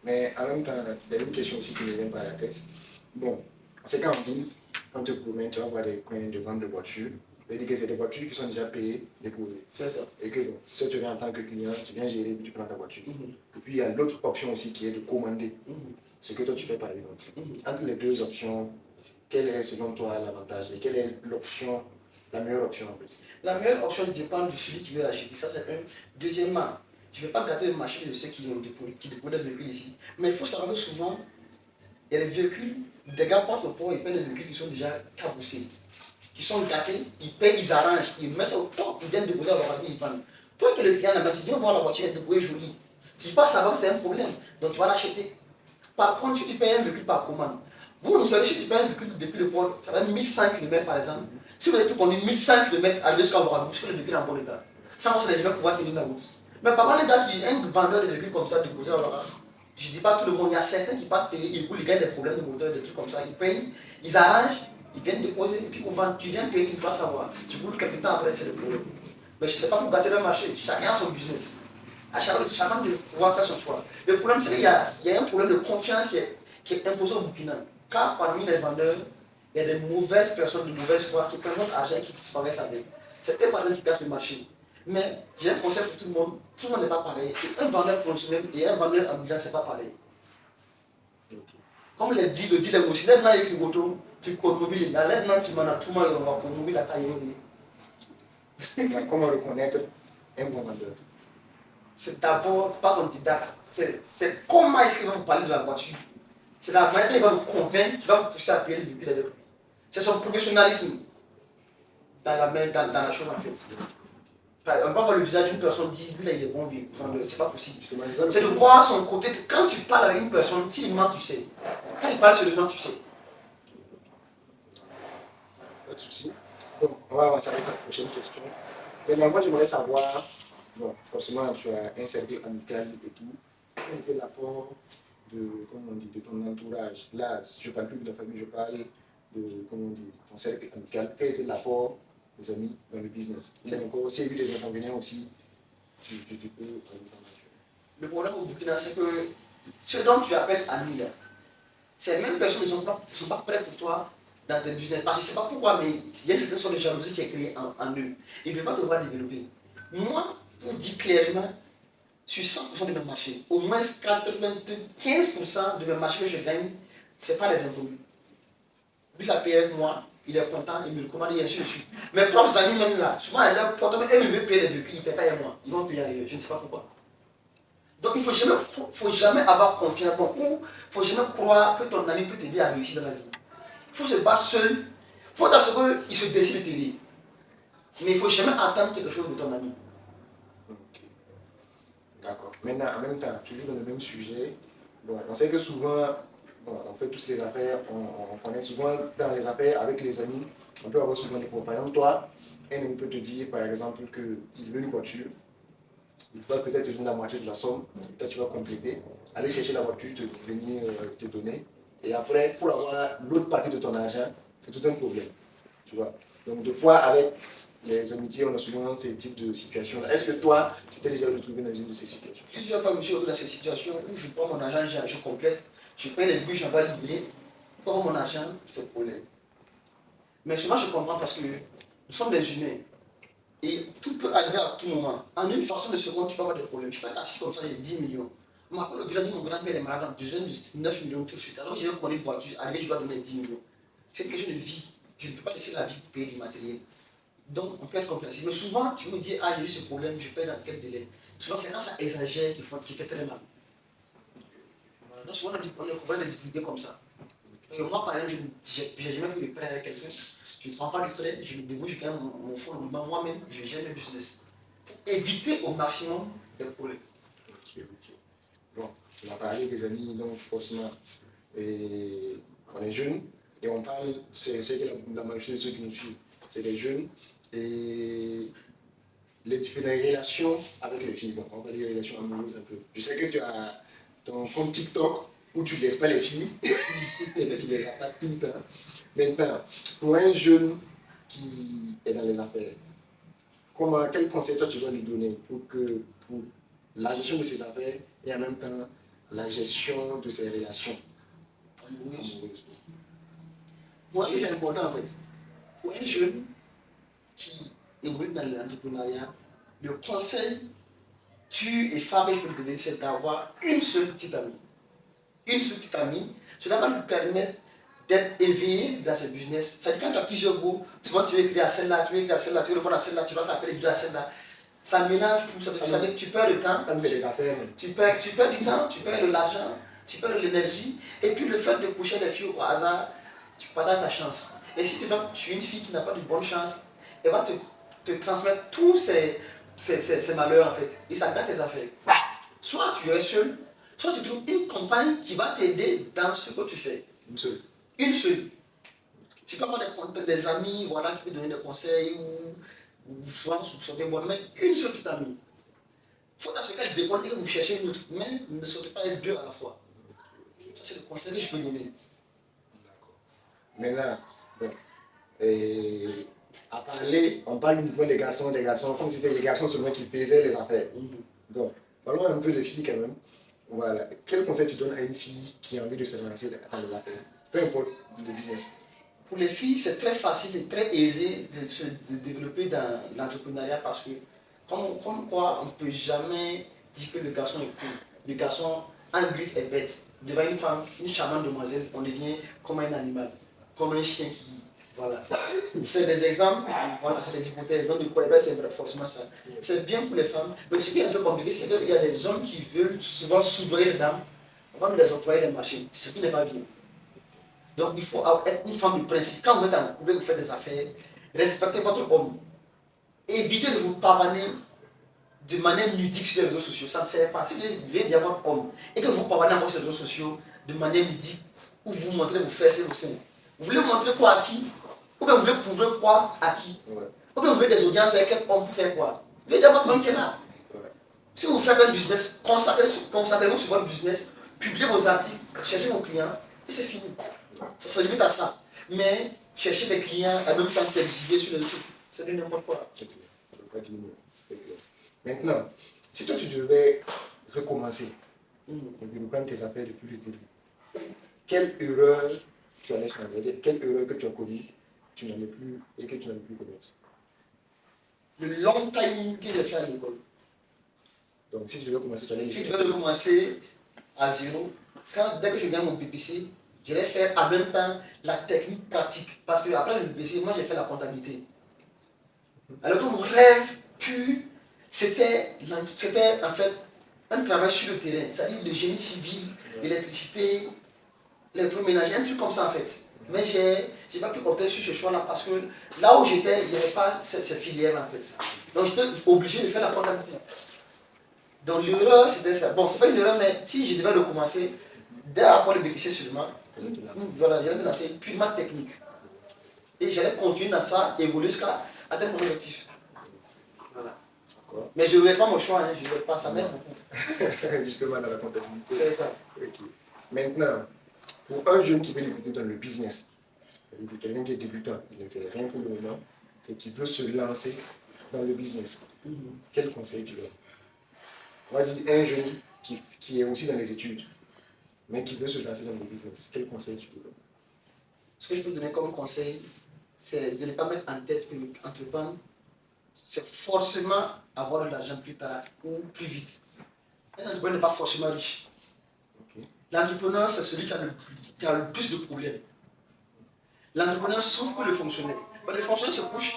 Mais en même temps, il y a une question aussi qui me vient par la tête. Bon, c'est qu'en ville, quand tu te promènes, tu vas voir des coins de vente de voitures. Ça veut dire que c'est des voitures qui sont déjà payées, déposées. C'est ça. Et que bon, si tu viens en tant que client, tu viens gérer, puis tu prends ta voiture. Et puis il y a l'autre option aussi qui est de commander. Ce que toi tu fais par exemple. Entre les deux options, quel est selon toi l'avantage et quelle est l'option, la meilleure option en fait? La meilleure option dépend de celui qui veut l'acheter. Ça, c'est un. Deuxièmement, je ne vais pas gâter le marché de ceux qui déposent des véhicules ici. Mais il faut savoir que souvent, il y a des véhicules, des gars partent au port, ils payent des véhicules qui sont déjà caboussés, qui sont gâtés, ils payent, ils arrangent, ils mettent ça au top, ils viennent déposer à Ouagadougou, ils vendent. Toi qui es le client là-bas, tu viens voir la voiture, elle est déposée jolie. Tu ne peux pas savoir que c'est un problème, donc tu vas l'acheter. Par contre, si tu payes un véhicule par commande, vous savez, si tu payes un véhicule depuis le port, ça va 1100 km par exemple. Si vous avez pu conduire 1100 km à jusqu'à Ouagadougou, parce que le véhicule est en bon état, sans vous allez jamais pouvoir tenir la route. Mais par contre, les gars qui un vendeur de véhicules comme ça déposé à Ouagadougou, je ne dis pas tout le monde, il y a certains qui partent payer, ils roulent, ils gagnent des problèmes de moteur, des trucs comme ça, ils payent, ils arrangent, ils viennent déposer, et puis vous vendez, tu viens payer, tu ne peux pas savoir. Tu roules quelque temps après, c'est le problème. Mais je ne sais pas pour gâter le marché, chacun a son business. À chacun de pouvoir faire son choix. Le problème, c'est qu'il y a un problème de confiance qui est imposé au Burkina. Car parmi les vendeurs, il y a des mauvaises personnes de mauvaise foi qui prennent votre argent et qui disparaissent avec. C'est eux, par exemple, qui gâtent le marché. Mais j'ai un conseil pour tout le monde. Tout le monde n'est pas pareil. Et un vendeur professionnel et un vendeur ambulant, ce n'est pas pareil. Comme le dit aussi, l'aide là, il tu cours mobile. La l'aide là, tu m'en as tout mal, on va pour mobile à Kaïroni. Comment reconnaître un bon vendeur? C'est d'abord pas son didacte. C'est comment est-ce qu'il va vous parler de la voiture. C'est la manière qu'il va vous convaincre, qu'il va vous pousser à payer le véhicule avec lui. C'est son professionnalisme dans la chose en fait. On va voir le visage d'une personne dit lui là il est bon vendeur, c'est pas possible. C'est de voir son côté. Quand tu parles avec une personne, s'il ment, tu sais. Quand il parle sérieusement, tu sais. Pas de souci. Donc, on va avancer avec la prochaine question. Maintenant, moi, j'aimerais savoir, bon, forcément, tu as un cercle amical et tout. Quel était l'apport de, comment on dit, de ton entourage? Là, si je parle plus de ta famille, je parle comment on dit, ton cercle amical, quel était l'apport des amis dans le business. Et encore, s'il y a eu des inconvénients aussi, tu peux Le problème au Burkina, c'est que ceux dont tu appelles amis, là, ces mêmes personnes ne sont pas prêtes pour toi dans tes business. Parce que je ne sais pas pourquoi, mais il y a une certaine sorte de jalousie qui est créée en eux. Ils ne veulent pas te voir développer. Moi, pour dire clairement, sur 100% de mes marchés, au moins 95% de mes marchés que je gagne, ce n'est pas les inconnus. Lui, il a payé avec moi, il est content, il me recommande, et ainsi de suite. Mes propres amis, même là, souvent, leur porte-monnaie, eux, ils veulent payer les véhicules, ils ne paient pas avec moi. Ils vont payer ailleurs, je ne sais pas pourquoi. Donc il ne faut jamais avoir confiance, bon, ou il ne faut jamais croire que ton ami peut t'aider à réussir dans la vie. Il faut se battre seul, il faut dans ce qu'il se décide de t'aider. Mais il ne faut jamais attendre quelque chose de ton ami. Ok. D'accord. Maintenant, en même temps, toujours dans le même sujet, bon, on sait que souvent, bon, on fait tous les affaires, on connaît souvent dans les affaires avec les amis, on peut avoir souvent des problèmes. Par exemple, toi, un ami peut te dire, par exemple, qu'il veut une voiture, il va peut-être te donner la moitié de la somme, toi tu vas compléter, aller chercher la voiture, venir te donner, et après, pour avoir l'autre partie de ton argent, c'est tout un problème, tu vois. Donc, des fois, avec les amitiés, on a souvent ces types de situations. Est-ce que toi, tu t'es déjà retrouvé dans une de ces situations? Plusieurs fois, je me suis retrouvé dans cette situation où je prends mon argent, je complète, je paye les véhicules, je vais libérer, pour mon argent, c'est le problème. Mais souvent, je comprends parce que nous sommes des humains. Et tout peut arriver à tout moment. En une fraction de seconde, tu peux avoir des problèmes. Je peux être assis comme ça, j'ai 10 millions. On m'appelle au village, mon grand-père est malade, je donne 9 millions tout de suite. Alors que j'ai prendre une voiture, arrivé, je dois donner 10 millions. C'est une question de vie. Je ne peux pas laisser la vie pour payer du matériel. Donc, on peut être compréhensif. Mais souvent, tu me dis, ah, j'ai eu ce problème, je paye dans quel délai. Souvent, c'est quand ça exagère qui fait très mal. Voilà. Donc, souvent, on est couvert de difficultés comme ça. Et moi, par exemple, je n'ai jamais pris de prêt avec quelqu'un. Je ne prends pas de prêt, je me débrouille, je gagne mon fonds de roulement moi-même, je gère mes business. Pour éviter au maximum les problèmes. Ok, ok. Bon, on a parlé des amis, donc forcément, et on est jeunes, et on parle, c'est que la majorité de ceux qui nous suivent, c'est des jeunes, et les différentes relations avec les filles. Bon, on va dire relations amoureuses un peu. Je sais que tu as ton compte TikTok où tu ne laisses pas les filles, tu les attaques tout le temps. Maintenant, pour un jeune qui est dans les affaires, quel conseil toi tu vas lui donner pour la gestion de ses affaires et en même temps la gestion de ses relations amoureuses? Moi, c'est important en fait. Pour un jeune qui évolue dans l'entrepreneuriat, le conseil tu et phare que je peux te donner, c'est d'avoir une seule petite amie. Une seule petite amie, cela va lui permettre d'être éveillé dans ses business. C'est-à-dire quand tu as plusieurs goûts, souvent tu veux écrire à celle-là, tu veux écrire à celle-là, tu veux répondre à celle-là, tu vas faire appel les vidéos à celle-là. Ça mélange tout, ça veut dire que tu perds le temps. Comme c'est des affaires. Tu perds du temps, tu perds de l'argent, tu perds de l'énergie. Et puis le fait de coucher des filles au hasard, tu partages ta chance. Et si tu es une fille qui n'a pas de bonne chance, elle va te transmettre tous ces malheurs en fait. Et ça gâte tes affaires. Soit tu es seul, soit tu trouves une compagne qui va t'aider dans ce que tu fais. Une seule. Une seule. Tu peux avoir des amis voilà, qui peuvent donner des conseils ou souvent sortir bon, mais une seule petite amie. Il faut dans ce cas, je déconne et que vous cherchez une autre, mais ne sortez pas être deux à la fois. Ça, c'est le conseil que je peux donner. D'accord. Maintenant, bon, à parler, on parle uniquement des garçons, comme si c'était les garçons seulement qui faisaient les affaires. Donc, parlons un peu de filles quand même. Voilà. Quel conseil tu donnes à une fille qui a envie de se lancer dans les affaires? Peu importe le business. Pour les filles, c'est très facile et très aisé de se développer dans l'entrepreneuriat parce que, comme quoi, on ne peut jamais dire que le garçon est cool. Le garçon, en griffe, est bête. Devant une femme, une charmante demoiselle, on devient comme un animal, comme un chien qui. Voilà. C'est des exemples, voilà, c'est des hypothèses. Donc, ne croyez pas c'est forcément ça. C'est bien pour les femmes, mais ce qui est un peu compliqué, c'est qu'il y a des hommes qui veulent souvent soudoyer les dames avant de les octroyer des machines, ce qui n'est pas bien. Donc il faut être une femme de principe. Quand vous êtes en couple, vous faites des affaires, respectez votre homme. Évitez de vous pavaner de manière ludique sur les réseaux sociaux. Ça ne sert pas. Si vous devez dire à votre homme et que vous pavanez sur les réseaux sociaux de manière ludique, où vous montrez vos fesses et vos seins, vous voulez montrer quoi à qui? Ou bien vous voulez prouver quoi à qui? Ou bien vous voulez des audiences avec quel homme pour faire quoi? Vous voulez dire à votre homme qui est là. Si vous faites un business, consacrez-vous sur votre business, publiez vos articles, cherchez vos clients et c'est fini. Ça se limite à ça. mais chercher des clients, en même temps s'exhiber sur les réseaux, c'est de n'importe quoi. Ok, ça veut pas diminuer. C'est clair. Maintenant, si toi tu devais recommencer, et reprendre tes affaires depuis le début, quelle erreur tu allais changer, quelle erreur que tu as commise, tu n'allais plus et que tu n'allais plus commettre. Le long timing que j'ai fait à l'école. Donc si tu devais commencer, tu allais Si je devais recommencer à zéro, dès que je gagne mon BPC, je vais faire en même temps la technique pratique. Parce que après le BPC, moi j'ai fait la comptabilité. Alors que mon rêve pur, c'était en fait un travail sur le terrain, c'est-à-dire le génie civil, l'électricité, l'électroménager, un truc comme ça en fait. Mais j'ai pas pu opter sur ce choix-là parce que là où j'étais, il n'y avait pas cette filière en fait. Donc j'étais obligé de faire la comptabilité. Donc l'erreur c'était ça. Bon, c'est pas une erreur, mais si je devais recommencer, dès après le BPC seulement, voilà, j'allais me lancer purement technique. Et j'allais continuer dans ça, évoluer jusqu'à atteindre mon objectif. Voilà. Mais je ne regrette pas mon choix, hein, je ne regrette pas, ça m'aide beaucoup. justement dans la comptabilité. C'est ça. Ok. Maintenant, pour un jeune qui veut débuter dans le business, c'est-à-dire quelqu'un qui est débutant, il ne fait rien pour le moment, et qui veut se lancer dans le business, quel conseil tu donnes? On va dire un jeune qui est aussi dans les études, mais qui veut se lancer dans le business, quel conseil tu donnes? Ce que je peux donner comme conseil, c'est de ne pas mettre en tête que entreprendre, c'est forcément avoir de l'argent plus tard ou plus vite. Un entrepreneur n'est pas forcément riche. Okay. L'entrepreneur, c'est celui qui a le plus de problèmes. L'entrepreneur souffre que le fonctionnaire. Quand le fonctionnaire se couche,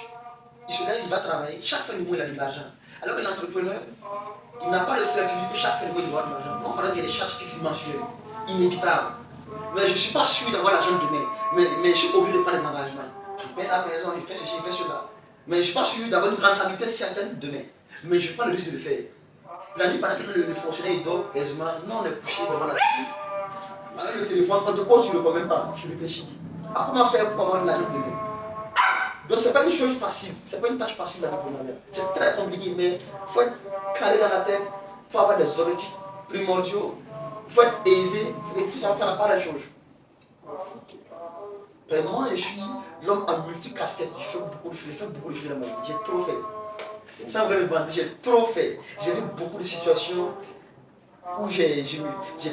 il se lève, il va travailler. Chaque fin du mois, il a de l'argent. Alors que l'entrepreneur, il n'a pas le certitude que chaque fin du mois, il doit avoir de l'argent. Non, par exemple, il y a des charges fixes mensuelles, inévitables. Mais je ne suis pas sûr d'avoir l'argent demain. Mais je suis obligé de prendre des engagements. Je paie la maison, je fais ceci, je fais cela. Mais je ne suis pas sûr d'avoir une rentabilité certaine demain. Mais je prends le risque de le faire. La nuit, pendant que le fonctionnaire il dort aisément, non, on est couché devant la télé. Avec le téléphone, on te pose sur le coin même pas. Je réfléchis. À comment faire pour avoir de l'argent demain? Donc, ce n'est pas une chose facile. Ce n'est pas une tâche facile d'entrepreneuriat. C'est très compliqué, mais il faut être carré dans la tête. Il faut avoir des objectifs primordiaux. Il faut être aisé. Il faut savoir faire la part des choses. Et moi, je suis l'homme en multi-casquette. Je fais beaucoup de choses dans ma vie. J'ai trop fait. Sans vraiment me vanter, j'ai trop fait. J'ai vu beaucoup de situations où j'ai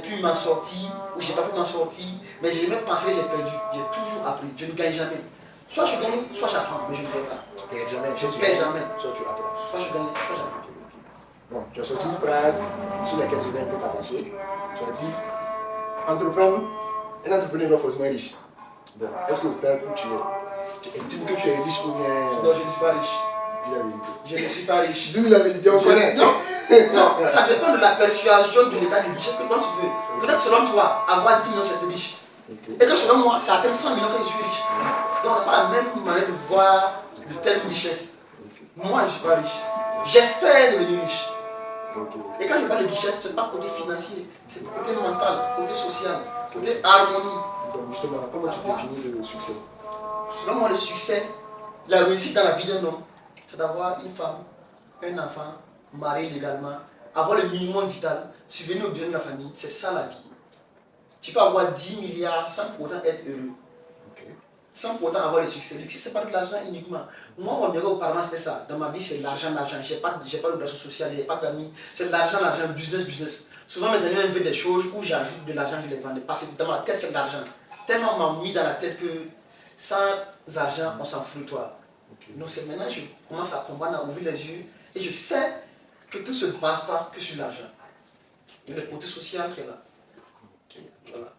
pu m'en sortir, où j'ai pas pu m'en sortir, mais j'ai même pensé que j'ai perdu. J'ai toujours appris. Je ne gagne jamais. Soit je gagne, soit j'apprends, mais je ne gagne pas. Tu ne perds jamais. Je ne perds jamais. Soit tu apprends. Soit je gagne, soit j'apprends. Bon, tu as sorti une phrase sur laquelle je vais un peu t'attacher. Tu as dit, entreprendre, un entrepreneur doit forcément être riche. Bon, est-ce qu'au stade où tu estimes que tu es riche ou bien... Non, je ne suis pas riche. Dis la vérité. Je ne suis pas riche. Dis-nous la vérité, on connaît. Non, non, ça dépend de la persuasion de l'état de richesse que toi tu veux. Peut-être selon toi, avoir 10 millions c'est riche. Okay. Et que selon moi, c'est atteindre 100 millions que je suis riche. Donc on n'a pas la même manière de voir le terme richesse. Okay. Moi, je ne suis pas riche. J'espère devenir riche. Okay. Et quand je parle de richesse, ce n'est pas côté financier, c'est côté mental, côté social, côté harmonie. Donc justement, comment tu définis le succès? Selon moi, le succès, la réussite dans la vie d'un homme, c'est d'avoir une femme, un enfant, marié légalement, avoir le minimum vital, subvenir aux besoins de la famille, c'est ça la vie. Tu peux avoir 10 milliards sans pour autant être heureux. Okay. Sans pour autant avoir le succès. Le succès, ce n'est pas de l'argent uniquement. Moi, mon numéro auparavant, c'était ça. Dans ma vie, c'est l'argent, l'argent. Je n'ai pas de relation sociale, je n'ai pas d'amis. C'est l'argent, l'argent, business, business. Souvent, mes amis m'invitent des choses où j'ajoute de l'argent, je les vends. Parce que dans ma tête, c'est de l'argent. Tellement on m'a mis dans la tête que sans argent, on s'en fout de toi. Okay. Donc, c'est maintenant que je commence à comprendre, à ouvrir les yeux. Et je sais que tout ne se base pas que sur l'argent. Il y a le côté social qui est là. Okay. Voilà.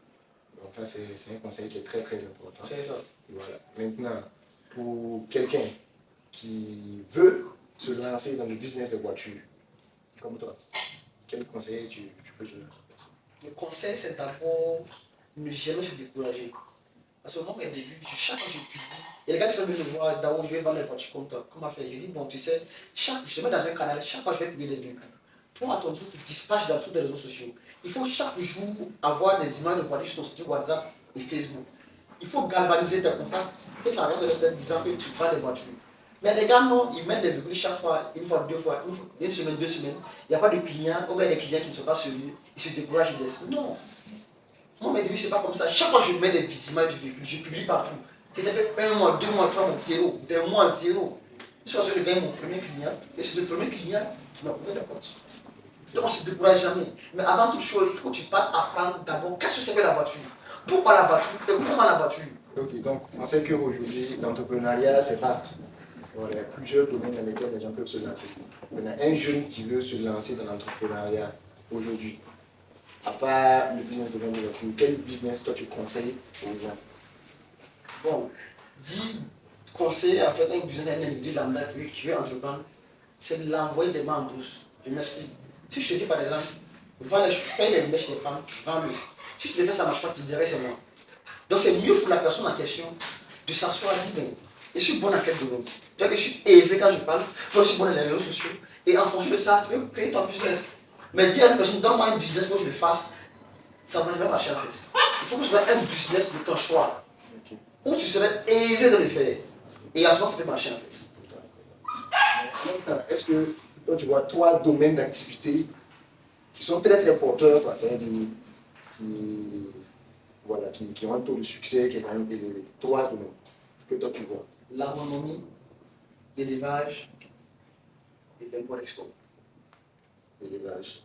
Donc ça, c'est un conseil qui est très très important. C'est ça. Voilà. Maintenant, pour quelqu'un qui veut se lancer dans le business de voiture, comme toi, quel conseil tu peux donner? Le conseil, c'est d'abord ne jamais se décourager. Parce que moi, au début, chaque fois que je publie, il y a des gars qui sont venus me voir, d'abord je vais vendre les voitures comme toi. Comment faire? Je dis, bon, tu sais, je te mets dans un canal, chaque fois je vais publier des véhicules. Toi, à ton tour, tu dispatches dans tous les réseaux sociaux. Il faut chaque jour avoir des images de voitures sur ton statut WhatsApp et Facebook. Il faut galvaniser tes contacts, que ça arrête de disant que tu vends des voitures. Mais les gars, non, ils mettent des véhicules chaque fois, une fois, deux fois, une semaine, 2 semaines. Il n'y a pas de clients, ou bien des clients qui ne sont pas sérieux, ils se découragent, ils laissent. Non. Moi, mes débuts, ce n'est pas comme ça. Chaque fois que je mets des images du véhicule, je publie partout. Et ça fait 1 mois, 2 mois, 3 mois, zéro. Des mois, zéro. Jusqu'à ce que je gagne mon premier client. Et c'est le premier client qui m'a ouvert la porte. Donc on ne se décourage jamais. Mais avant toute chose, il faut que tu partes apprendre d'abord qu'est-ce que c'est que la voiture. Pourquoi la voiture et comment la voiture. Ok, donc on sait qu'aujourd'hui, l'entrepreneuriat, c'est vaste. Voilà, il y a plusieurs domaines dans lesquels les gens peuvent se lancer. On a un jeune qui veut se lancer dans l'entrepreneuriat aujourd'hui. À part le business de vente de voiture, quel business toi tu conseilles aux gens? Bon, 10 conseils en fait, un business, un individu lambda qui veut entreprendre, c'est de l'envoyer des mains en douce. Je m'explique. Si je te dis par exemple, paye les mèches des femmes, vends-le. Si tu le fais, ça ne marche pas, tu dirais c'est moi. Donc c'est mieux pour la personne en question de s'asseoir et dire, ben, je suis bon dans quel domaine. Tu vois que je suis aisé quand je parle, moi je suis bon dans les réseaux sociaux. Et en fonction de ça, tu peux créer ton business. Mais dire à une personne, donne-moi un business pour que je le fasse, ça ne va jamais marcher en fait. Il faut que ce soit un business de ton choix, où tu serais aisé de le faire. Et à ce moment, ça peut marcher en fait. Est-ce que toi tu vois trois domaines d'activité qui sont très très porteurs, quoi, c'est-à-dire qui, voilà, qui ont un taux de succès qui est quand même élevé? Trois domaines que toi tu vois. L'agronomie, l'élevage et l'import-export. L'élevage.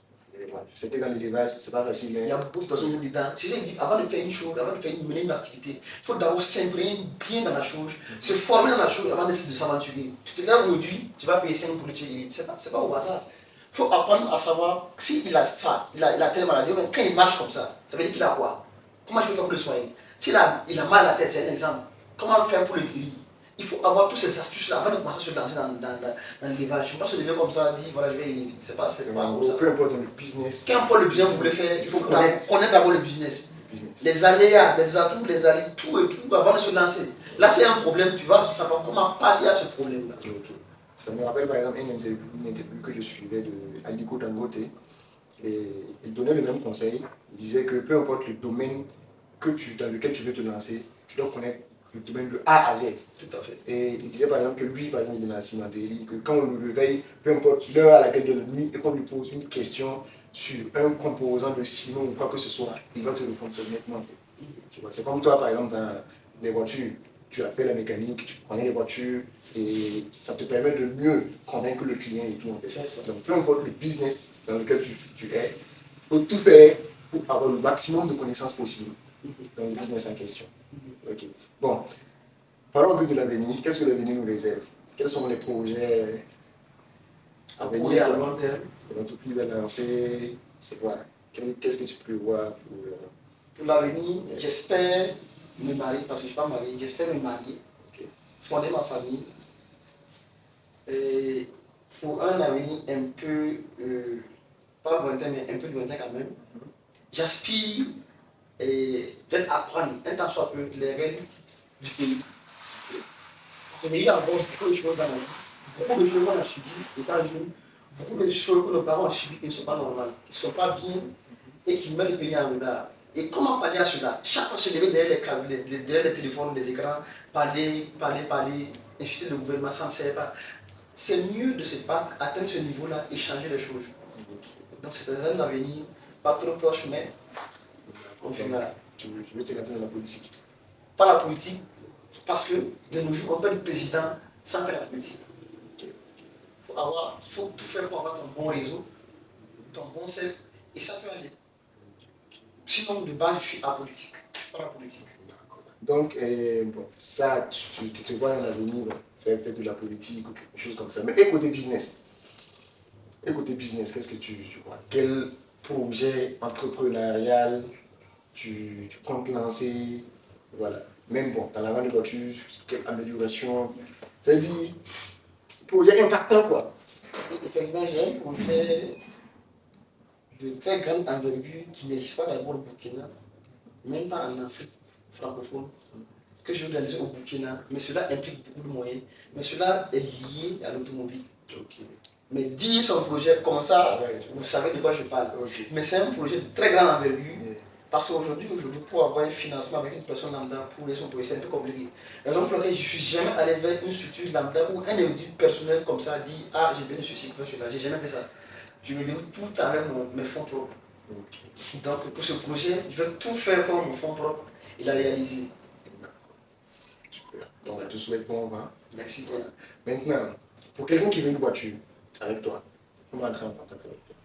C'est que dans l'élevage, c'est pas facile, Il mais y a beaucoup de personnes qui sont dedans. C'est ça, je dis, avant de faire une chose, avant de faire mener une activité, il faut d'abord s'imprégner bien dans la chose, se former dans la chose avant de s'aventurer. Tu te lèves aujourd'hui, tu vas payer 5 pour le tuer. C'est pas au hasard. Il faut apprendre à savoir s'il a ça, il a telle maladie, mais quand il marche comme ça veut dire qu'il a quoi? Comment je peux faire pour le soigner? Il a mal à la tête, c'est un exemple. Comment faire pour le guérir? Il faut avoir toutes ces astuces-là avant de commencer à se lancer dans l'élevage. Je ne peux pas se lever comme ça, dire voilà, je vais élever. C'est pas comme ça. peu importe dans le business. Qu'importe le business que vous voulez faire, il faut connaître d'abord le business. Business. Les aléas, les atouts, les aléas, tout et tout avant de se lancer. Là, c'est un problème, tu vas savoir comment pallier à ce problème-là. Ok. Ça me rappelle par exemple une interview que je suivais de Aliko Dangote. Et il donnait le même conseil. Il disait que peu importe le domaine dans lequel tu veux te lancer, tu dois connaître le domaine de A à Z. Tout à fait. Et il disait par exemple que lui, par exemple, il est dans la cimenterie, que quand on le réveille, peu importe l'heure à laquelle de la nuit, et qu'on lui pose une question sur un composant de ciment ou quoi que ce soit, il va te répondre honnêtement. C'est comme toi, par exemple, dans les voitures. Tu as fait la mécanique, tu connais les voitures, et ça te permet de mieux convaincre le client et tout. En fait. Donc, peu importe le business dans lequel tu es, il faut tout faire pour avoir le maximum de connaissances possibles dans le business en question. Ok. Bon, parlons un peu de l'avenir. Qu'est-ce que l'avenir nous réserve? Quels sont les projets à venir, À long terme. l'entreprise à lancer? C'est quoi? Qu'est-ce que tu prévois Pour l'avenir, j'espère me marier, parce que je ne suis pas marié, j'espère me marier, fonder ma famille. Et pour un avenir un peu, pas lointain, mais un peu lointain quand même, j'aspire peut-être apprendre un temps soit peu les règles du pays. Je me dis encore beaucoup de choses dans la vie. Beaucoup de choses qu'on a subies étant jeune, beaucoup de choses que nos parents ont subies qui ne sont pas normales, qui ne sont pas bien et qui mettent le pays en retard. Et comment pallier à cela? Chaque fois se lever derrière les téléphones, les écrans, parler, insulter le gouvernement, ça ne sert pas. C'est mieux de se battre, atteindre ce niveau-là et changer les choses. Donc c'est un avenir pas trop proche, mais on verra. Tu veux te lancer dans la politique? Pas la politique, parce que de nos jours, on peut être président sans faire la politique. Il faut tout faire pour avoir ton bon réseau, ton bon cercle, et ça peut aller. Sinon, de base, je suis apolitique. Je ne fais pas la politique. Donc, bon, ça, tu te vois dans l'avenir faire peut-être de la politique ou quelque chose comme ça. Mais écoutez business, qu'est-ce que tu vois? Quel projet entrepreneurial tu comptes lancer? Voilà. Même bon, dans la vente de voitures, quelle amélioration? C'est-à-dire, projet impactant quoi. Effectivement, j'ai un projet de très grande envergure qui n'existe pas d'abord au Burkina, même pas en Afrique francophone, que je veux réaliser au Burkina. Mais cela implique beaucoup de moyens. Mais cela est lié à l'automobile. Okay. Mais dire son projet comme ça, vous savez de quoi je parle. Okay. Mais c'est un projet de très grande envergure. Parce qu'aujourd'hui, pour avoir un financement avec une personne lambda pour son projet, c'est un peu compliqué. Raison pour laquelle je ne suis jamais allé vers une structure lambda ou un individu personnel comme ça dit ah, j'ai besoin de ceci pour faire cela. Je n'ai jamais fait ça. Je me débrouille tout le temps avec mes fonds propres. Okay. Donc pour ce projet, je vais tout faire pour mon fonds propre et la réaliser. Super. Donc, je te souhaite bon vent. Merci bien. Maintenant, pour quelqu'un qui veut une voiture avec toi, comment entrer en contact avec toi?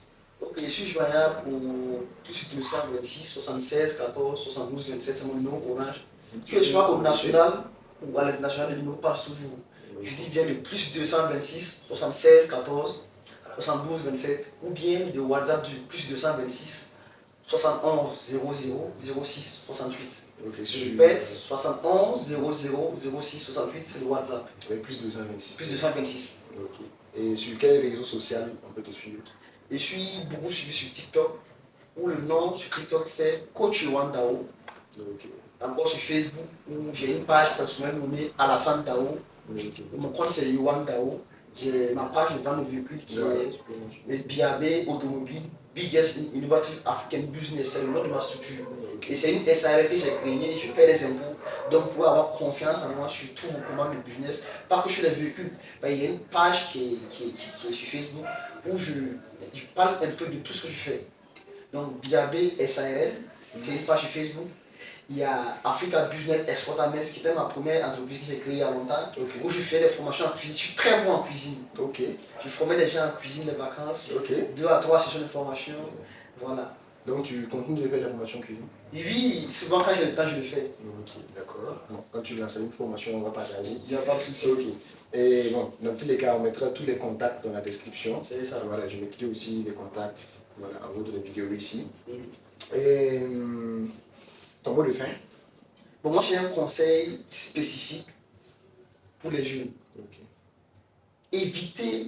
Ok, je suis joignable au plus 226 76 14 72 27, c'est mon numéro Orange. Que ce soit au national ou à l'international, le numéro passe toujours. Je dis bien le plus 226 76 14 72 27 ou bien le WhatsApp du plus 226 71 00 06 68. Ok, Je répète, 71 00 06 68, c'est le WhatsApp. avec plus 226. Plus 226. Ok. Et sur quel réseau social on peut te suivre? Je suis beaucoup suivi sur TikTok, où le nom sur TikTok c'est Coach Yohan Dao. Ok. Encore sur Facebook, où j'ai une page personnelle nommée Alassane Dao. Ok. Mon compte c'est Yohan Dao. J'ai ma page de vente de véhicules qui est BAB Automobile, Biggest Innovative African Business, c'est le nom de ma structure. Et c'est une SARL que j'ai créée, je paie les impôts. Donc pour avoir confiance en moi sur tous vos commandes de business, pas que sur les véhicules, ben, il y a une page qui est sur Facebook où je parle un peu de tout ce que je fais. Donc BAB SARL, c'est une page sur Facebook. Il y a Africa Business Export Amers qui était ma première entreprise que j'ai créée il y a longtemps, où je fais des formations en cuisine. Je suis très bon en cuisine. Je formais des gens en cuisine, les vacances, 2 à 3 sessions de formation. Voilà. Donc tu continues de faire la formation cuisine? Oui, souvent quand j'ai le temps, je le fais. Ok, d'accord. Bon, quand tu lances une formation, on va partager. Il n'y a pas de souci. Ok. Et bon, dans tous les cas, on mettra tous les contacts dans la description. C'est ça. Voilà, je mettrai aussi les contacts voilà, en haut de la vidéo ici. Mm. Et ton mot de fin? Bon, moi j'ai un conseil spécifique pour les jeunes. Ok. Évitez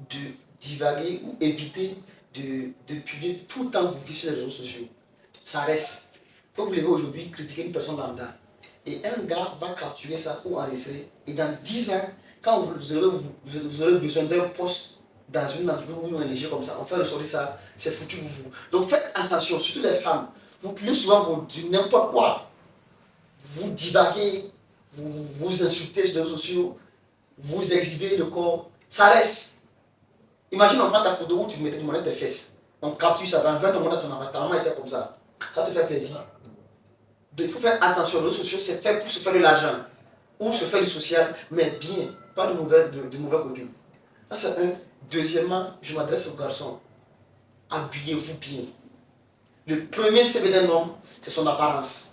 de divaguer ou évitez de publier tout le temps vos vies sur les réseaux sociaux. Ça reste. Faut vous lever aujourd'hui, critiquer une personne lambda. Et un gars va capturer ça ou enregistrer. Et dans 10 ans, quand vous aurez besoin d'un poste dans une entreprise ou une ONG comme ça, on fait ressortir ça, c'est foutu pour vous. Donc faites attention, surtout les femmes. Vous publiez souvent vous dites n'importe quoi. Vous divaguez, vous insultez sur les réseaux sociaux, vous exhibez le corps. Ça reste. Imagine on prend ta photo où tu mettais du monnaie tes fesses. On capture ça, dans 20 ans, on a ton avatar, ta maman était comme ça. Ça te fait plaisir. Donc, il faut faire attention, les réseaux sociaux, c'est fait pour se faire de l'argent. Ou se faire du social, mais bien, pas de mauvais côté. Ça c'est un. Deuxièmement, je m'adresse aux garçons. Habillez-vous bien. Le premier CV d'un homme, c'est son apparence.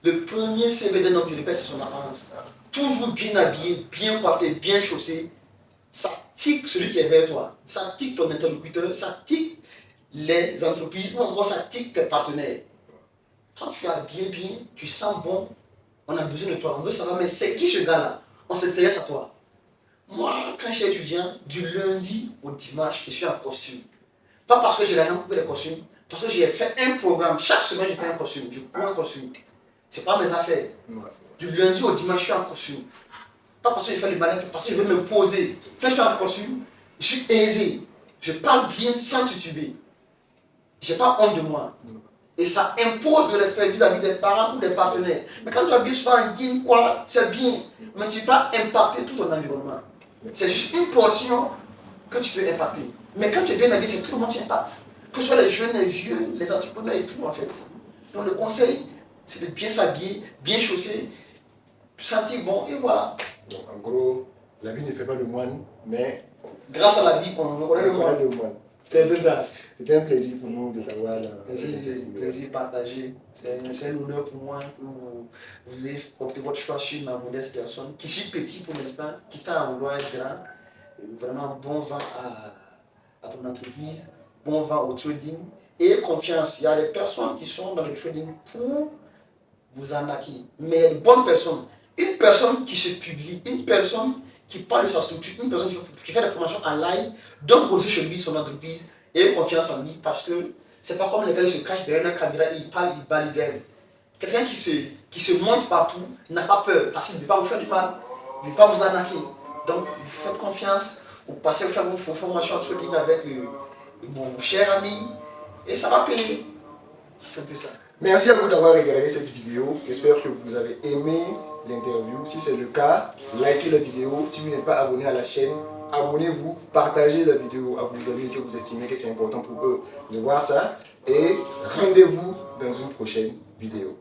Le premier CV d'un homme, je répète, c'est son apparence. Toujours bien habillé, bien coiffé, bien chaussé. Ça tique celui qui est vers toi. Ça tique ton interlocuteur, ça tique les entreprises ou encore ça tique tes partenaires. Quand tu es habillé bien, tu sens bon, on a besoin de toi, on veut savoir, mais c'est qui ce gars-là? On s'intéresse à toi. Moi, quand j'étais étudiant, du lundi au dimanche, je suis en costume. Pas parce que j'ai l'argent pour les costumes, parce que j'ai fait un programme. Chaque semaine, j'ai fait un costume. Je prends un costume. C'est pas mes affaires. Du lundi au dimanche, je suis en costume. Pas parce que je fais le malin, parce que je veux me poser. Quand je suis en costume, je suis aisé. Je parle bien sans tituber. Je n'ai pas honte de moi. Et ça impose de respect vis-à-vis des parents ou des partenaires. Mais quand tu habilles souvent en jean, quoi, c'est bien. Mais tu ne peux pas impacter tout ton environnement. C'est juste une portion que tu peux impacter. Mais quand tu es bien habillé, c'est tout le monde qui impacte. Que ce soit les jeunes, les vieux, les entrepreneurs et tout en fait. Donc le conseil, c'est de bien s'habiller, bien chausser, sentir bon et voilà. Donc en gros, la vie ne fait pas le moine, mais grâce à la vie, on reconnaît le moine. C'est un peu ça. C'était un plaisir pour nous de t'avoir. Plaisir partagé. C'est un honneur pour moi que vous voulez porter votre choix sur ma modeste personne, qui suis petit pour l'instant, qui tend à vouloir être grand. Vraiment, bon vent à ton entreprise, bon vent au trading et confiance. Il y a des personnes qui sont dans le trading pour vous arnaquer, mais il y a de bonnes personnes. Une personne qui se publie, une personne qui parle de sa structure, une personne qui fait des formations en live, donne aussi chez lui son entreprise et confiance en lui parce que c'est pas comme les gars qui se cachent derrière la caméra et ils parlent, ils baliverent. Quelqu'un qui se montre partout n'a pas peur parce qu'il ne veut pas vous faire du mal, il ne veut pas vous arnaquer. Donc, vous faites confiance, vous passez faire vos formations en trading avec mon cher ami et ça va payer. C'est un peu ça. Merci à vous d'avoir regardé cette vidéo. J'espère que vous avez aimé l'interview. Si c'est le cas, likez la vidéo. Si vous n'êtes pas abonné à la chaîne, abonnez-vous, partagez la vidéo à vos amis que vous estimez que c'est important pour eux de voir ça. Et rendez-vous dans une prochaine vidéo.